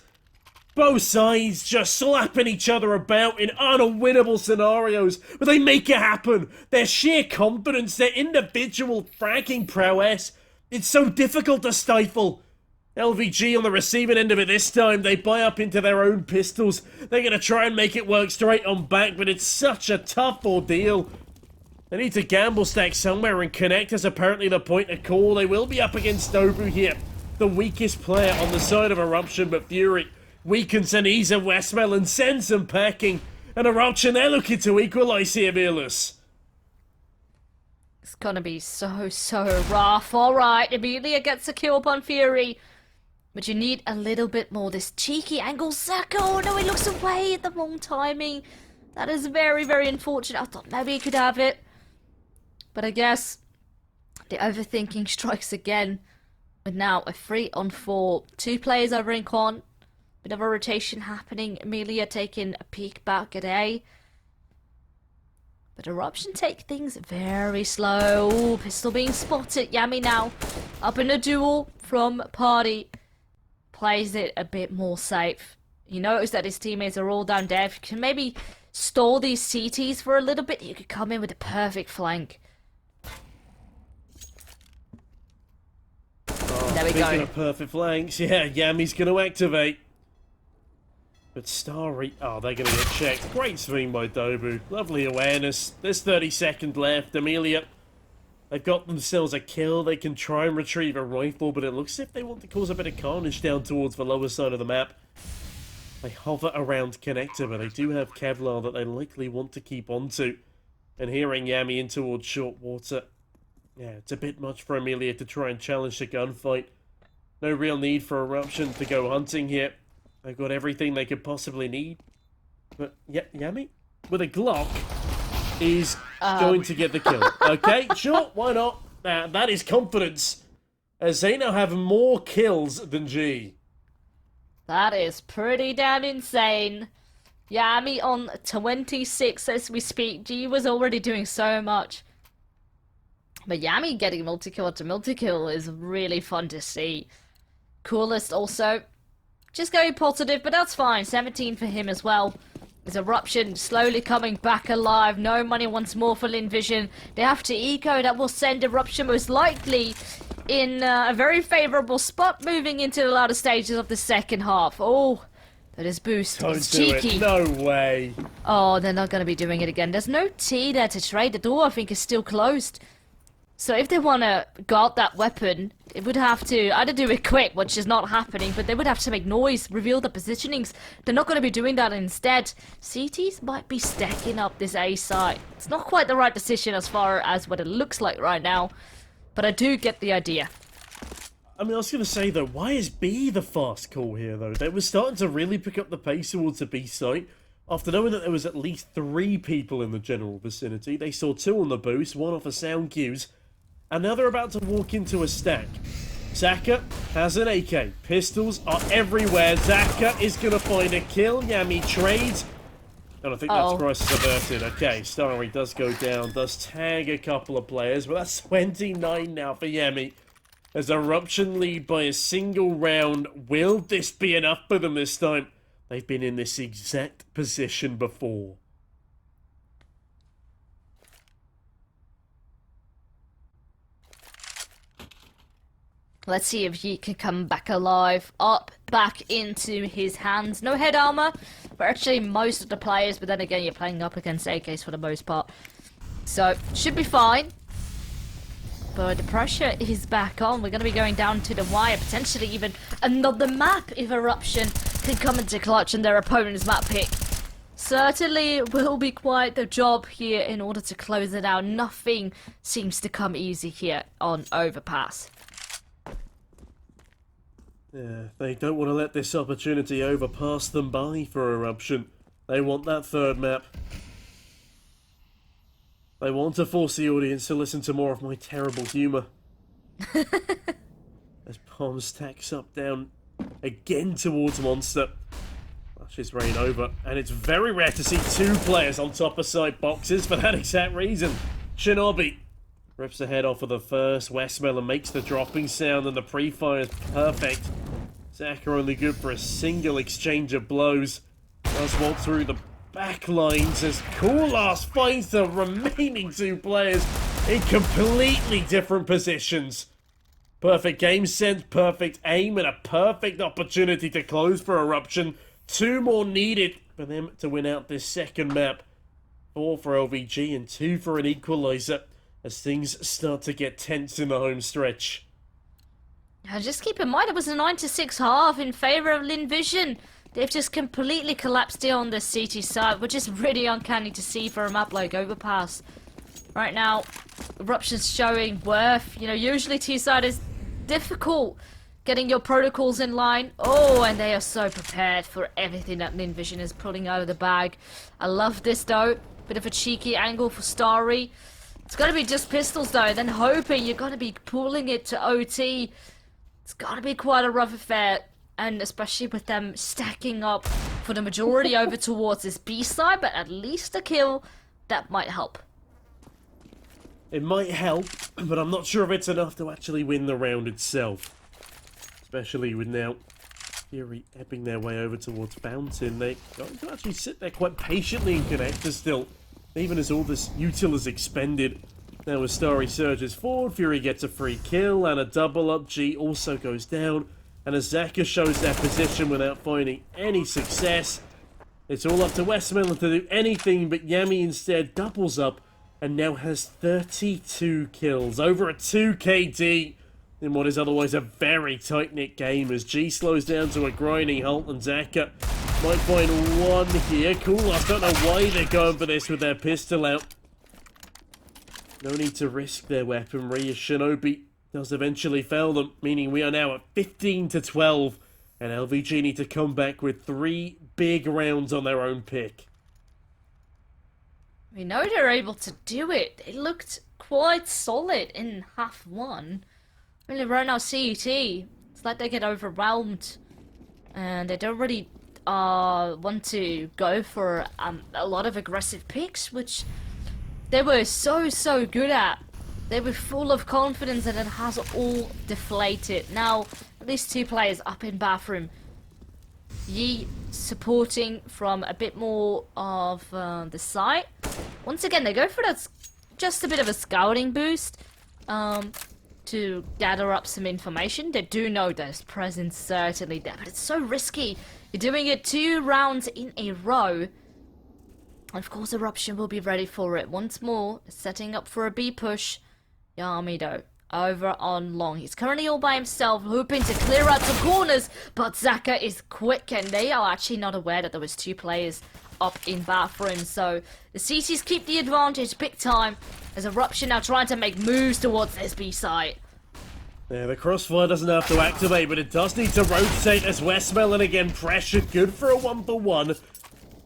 Both sides just slapping each other about in unwinnable scenarios, but they make it happen. Their sheer confidence, their individual fragging prowess, it's so difficult to stifle. LVG on the receiving end of it this time. They buy up into their own pistols. They're going to try and make it work straight on back, but it's such a tough ordeal. They need to gamble stack somewhere, and Connect is apparently the point of call. They will be up against Dobu here, the weakest player on the side of Eruption, but Fury weakens Anisa Westmel and sends them packing. And Eruption, they're looking to equalise here, Mearless. It's gonna be so rough. Alright, Amelia gets a kill upon Fury. But you need a little bit more. This cheeky angle. Zaka, oh no, he looks away at the wrong timing. That is very, very unfortunate. I thought maybe he could have it. But I guess the overthinking strikes again. With now a 3-on-4. 2 players over in Quan. Bit of a rotation happening. Amelia taking a peek back at A. But Eruption take things very slow. Ooh, pistol being spotted. Yami now up in a duel from Party. Plays it a bit more safe. You notice that his teammates are all down there. If you can maybe stall these CTs for a little bit, you could come in with a perfect flank. There we Speaking go. of perfect flanks, yeah, Yami's going to activate. But Starry, oh, they're going to get checked. Great swing by Dobu. Lovely awareness. There's 30 seconds left. Amelia, they've got themselves a kill. They can try and retrieve a rifle, but it looks as if they want to cause a bit of carnage down towards the lower side of the map. They hover around Connector, but they do have Kevlar that they likely want to keep onto. And hearing Yami in towards short water, yeah, it's a bit much for Amelia to try and challenge the gunfight. No real need for Eruption to go hunting here. They've got everything they could possibly need. But yeah, Yami, with a Glock, is going to get the kill. Okay, sure, why not? That is confidence, as they now have more kills than G. That is pretty damn insane. Yami on 26 as we speak. G was already doing so much. But Yami getting multi-kill after multi-kill is really fun to see. Coolest also. Just going positive, but that's fine. 17 for him as well. Is Eruption slowly coming back alive. No money once more for Lynn Vision. They have to eco. That will send Eruption most likely in a very favourable spot moving into the latter stages of the second half. Oh, that is boost. Don't It's do cheeky. it. No way. Oh, they're not going to be doing it again. There's no T there to trade. The door, I think, is still closed. So if they want to guard that weapon, it would have to either do it quick, which is not happening, but they would have to make noise, reveal the positionings. They're not going to be doing that instead. CTs might be stacking up this A site. It's not quite the right decision as far as what it looks like right now, but I do get the idea. I mean, I was going to say, though, why is B the fast call here, though? They were starting to really pick up the pace towards the B site. After knowing that there was at least 3 people in the general vicinity, they saw 2 on the boost, 1 off of sound cues, and now they're about to walk into a stack. Zaka has an AK. Pistols are everywhere. Zaka is going to find a kill. Yami trades. And I think Uh-oh. that's crisis averted. Okay, Starry does go down, does tag a couple of players, but that's 29 now for Yemi. As Eruption lead by a single round. Will this be enough for them this time? They've been in this exact position before. Let's see if he can come back alive. Up, back into his hands. No head armor, but actually most of the players, but then again, you're playing up against AKs for the most part. So, should be fine. But the pressure is back on. We're going to be going down to the wire, potentially even another map if Eruption can come into clutch and their opponent's map pick. Certainly will be quite the job here in order to close it out. Nothing seems to come easy here on Overpass. Yeah, they don't want to let this opportunity overpass them by for Eruption. They want that third map. They want to force the audience to listen to more of my terrible humour. As Palm stacks up down again towards Monster. Flashes rain over, and it's very rare to see two players on top of side boxes for that exact reason. Shinobi rips the head off of the first. Westmelon makes the dropping sound, and the pre-fire is perfect. Zaka only good for a single exchange of blows. Does walk through the back lines as Koolast finds the remaining two players in completely different positions. Perfect game sense, perfect aim, and a perfect opportunity to close for Eruption. Two more needed for them to win out this second map. 4 for LVG and 2 for an equalizer as things start to get tense in the home stretch. Just keep in mind it was a 9-6 half in favour of Lynn Vision. They've just completely collapsed here on the CT side, which is really uncanny to see for a map like Overpass. Right now, Eruption's showing worth. You know, usually T-side is difficult getting your protocols in line. Oh, and they are so prepared for everything that Lynn Vision is pulling out of the bag. I love this though. Bit of a cheeky angle for Starry. It's gonna be just pistols though, then hoping you're gonna be pulling it to OT. It's gotta be quite a rough affair. And especially with them stacking up for the majority over towards this B side, but at least a kill, that might help. It might help, but I'm not sure if it's enough to actually win the round itself. Especially with now Fury ebbing their way over towards Fountain. They're going to actually sit there quite patiently in connector still, even as all this util is expended. Now as Starry surges forward, Fury gets a free kill and a double up. G also goes down. And as Zaka shows their position without finding any success, it's all up to Westmelon to do anything, but Yami instead doubles up and now has 32 kills, over a 2 KD in what is otherwise a very tight-knit game as G slows down to a grinding halt and Zaka might find one here. Koolast don't know why they're going for this with their pistol out. No need to risk their weaponry as Shinobi does eventually fail them, meaning we are now at 15-12, and LVG need to come back with 3 big rounds on their own pick. We know they're able to do it. They looked quite solid in half one. Really right now CET, it's like they get overwhelmed, and they don't really want to go for a lot of aggressive picks, which they were so good at. They were full of confidence and it has all deflated. Now, at least 2 players up in bathroom. Yi supporting from a bit more of the site. Once again, they go for that, just a bit of a scouting boost to gather up some information. They do know there's presence certainly there, but it's so risky. You're doing it 2 rounds in a row. Of course, Eruption will be ready for it. Once more, setting up for a B push. Yami though, over on long. He's currently all by himself, hoping to clear out some corners, but Zaka is quick, and they are actually not aware that there was 2 players up in bathroom. So the CTs keep the advantage big time, as Eruption now trying to make moves towards this B site. Yeah, the crossfire doesn't have to activate, but it does need to rotate as Westmelon again pressured. Good for a 1-for-1.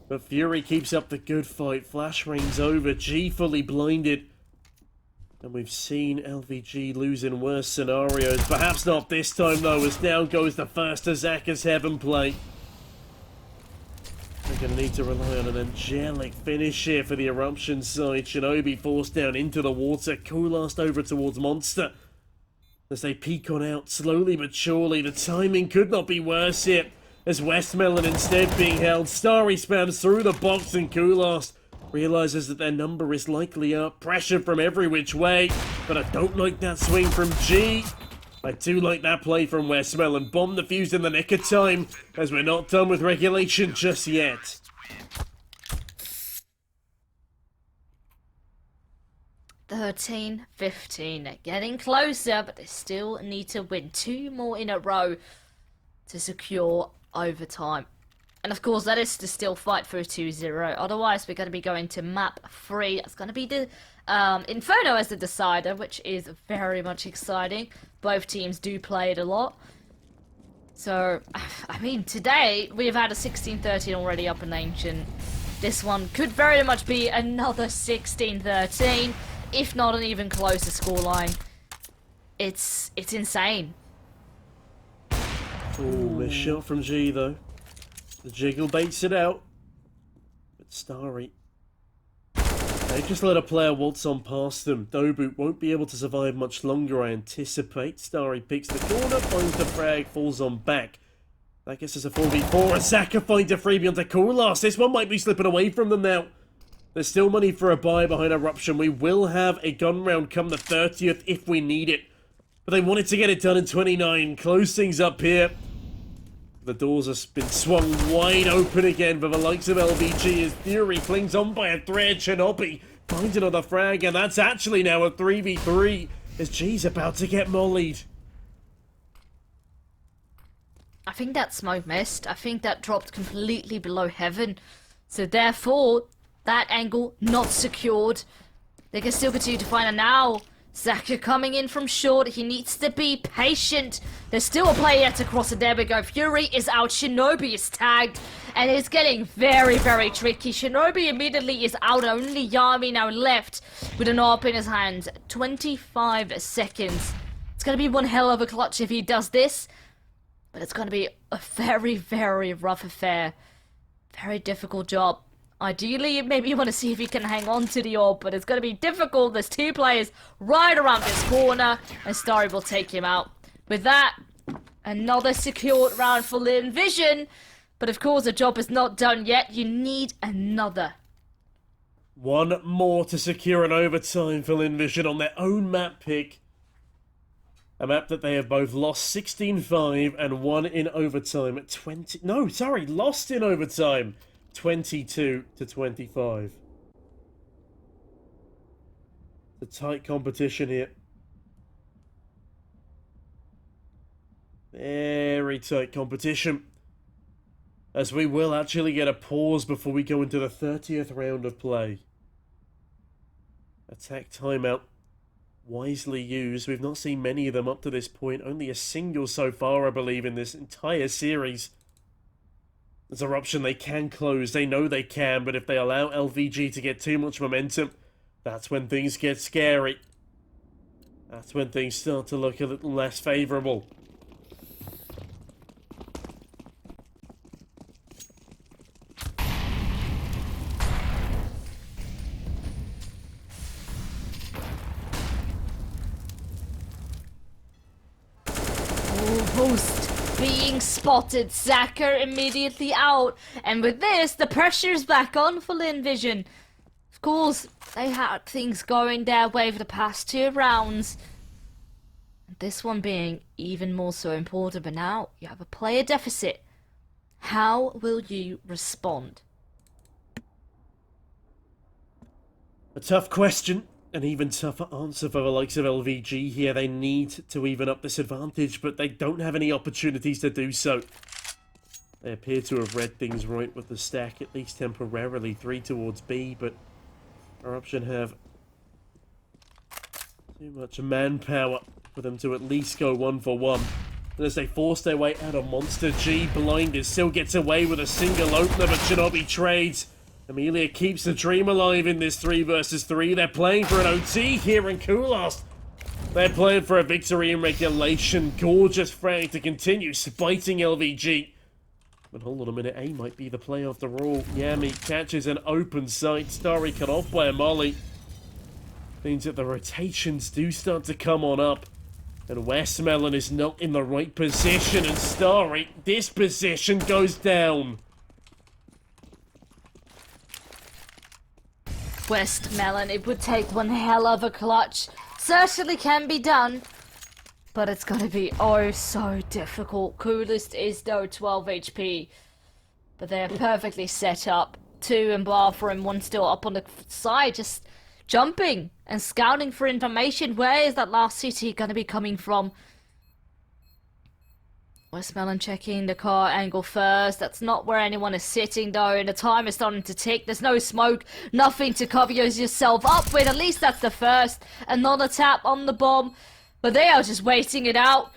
But Fury keeps up the good fight. Flash rains over. G fully blinded. And we've seen LVG lose in worse scenarios. Perhaps not this time, though, as down goes the first of Zaka's Heaven play. They're going to need to rely on an angelic finish here for the Eruption side. Shinobi forced down into the water. Kulast over towards Monster. As they peek on out slowly but surely, the timing could not be worse here. As Westmelon instead being held, Starry spams through the box and Kulast realizes that their number is likely up. Pressure from every which way, but I don't like that swing from G. I do like that play from Westmelon. Bomb the fuse in the nick of time, as we're not done with regulation just yet. (13-15), getting closer, but they still need to win 2 more in a row to secure overtime. And of course, that is to still fight for a 2-0. Otherwise, we're going to be going to map 3. It's going to be the Inferno as the decider, which is very much exciting. Both teams do play it a lot. So, I mean, today we've had a 16-13 already up in Ancient. This one could very much be another 16-13, if not an even closer scoreline. It's insane. Ooh, missed shot from G though. The jiggle baits it out. But Starry, they just let a player waltz on past them. Doboot won't be able to survive much longer, I anticipate. Starry picks the corner, finds the frag, falls on back. That gets us a 4v4. Asaka finds a freebie onto Kulast. This one might be slipping away from them now. There's still money for a buy behind Eruption. We will have a gun round come the 30th if we need it. But they wanted to get it done in 29. Close things up here. The doors have been swung wide open again for the likes of LVG as Fury clings on by a thread. Shinobi finds another frag, and that's actually now a 3v3 as G's about to get mollied. I think that smoke missed. I think that dropped completely below heaven. So therefore, that angle not secured. They can still continue to find it now. Zaka coming in from short. He needs to be patient. There's still a player yet to cross it. There we go. Fury is out. Shinobi is tagged. And it's getting very, very tricky. Shinobi immediately is out. Only Yami now left with an AWP in his hand. 25 seconds. It's going to be one hell of a clutch if he does this. But it's going to be a very, very rough affair. Very difficult job. Ideally, maybe you want to see if he can hang on to the AWP, but it's going to be difficult. There's 2 players right around this corner, and Starry will take him out. With that, another secured round for Lynn Vision. But of course, the job is not done yet. You need another. One more to secure an overtime for Lynn Vision on their own map pick. A map that they have both lost 16-5 and won in overtime at 20... No, sorry, lost in overtime. 22-25. It's a tight competition here. Very tight competition. As we will actually get a pause before we go into the 30th round of play. Attack timeout. Wisely used. We've not seen many of them up to this point. Only a single so far, I believe, in this entire series. There's Eruption they can close. They know they can, but if they allow LVG to get too much momentum, that's when things get scary. That's when things start to look a little less favourable. Almost being spotted. Zaka immediately out. And with this, the pressure's back on for Lynn Vision. Of course, they had things going their way for the past 2 rounds. This one being even more so important. But now you have a player deficit. How will you respond? A tough question. An even tougher answer for the likes of LVG here. They need to even up this advantage, but they don't have any opportunities to do so. They appear to have read things right with the stack, at least temporarily. 3 towards B, but Eruption have too much manpower for them to at least go 1 for 1. And as they force their way out of Monster, G blinded, still gets away with a single opener, but Shinobi trades. Amelia keeps the dream alive in this 3 versus 3. They're playing for an OT here in Kulast. They're playing for a victory in regulation. Gorgeous frag to continue spiting LVG. But hold on a minute, A might be the play after all. Yami catches an open sight. Starry cut off by a molly. Means that the rotations do start to come on up. And Westmelon is not in the right position, and Starry, this position goes down. Westmelon, it would take one hell of a clutch. Certainly can be done, but it's gonna be oh so difficult. Coolest is though 12 HP, but they're perfectly set up. 2 in bathroom, 1 still up on the side, just jumping and scouting for information. Where is that last city gonna be coming from? Westmelon checking the car angle first. That's not where anyone is sitting though, and the time is starting to tick. There's no smoke, nothing to cover yourself up with. At least that's the first. Another tap on the bomb, but they are just waiting it out.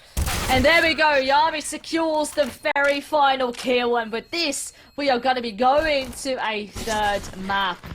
And there we go, Yami secures the very final kill, and with this, we are going to be going to a third map.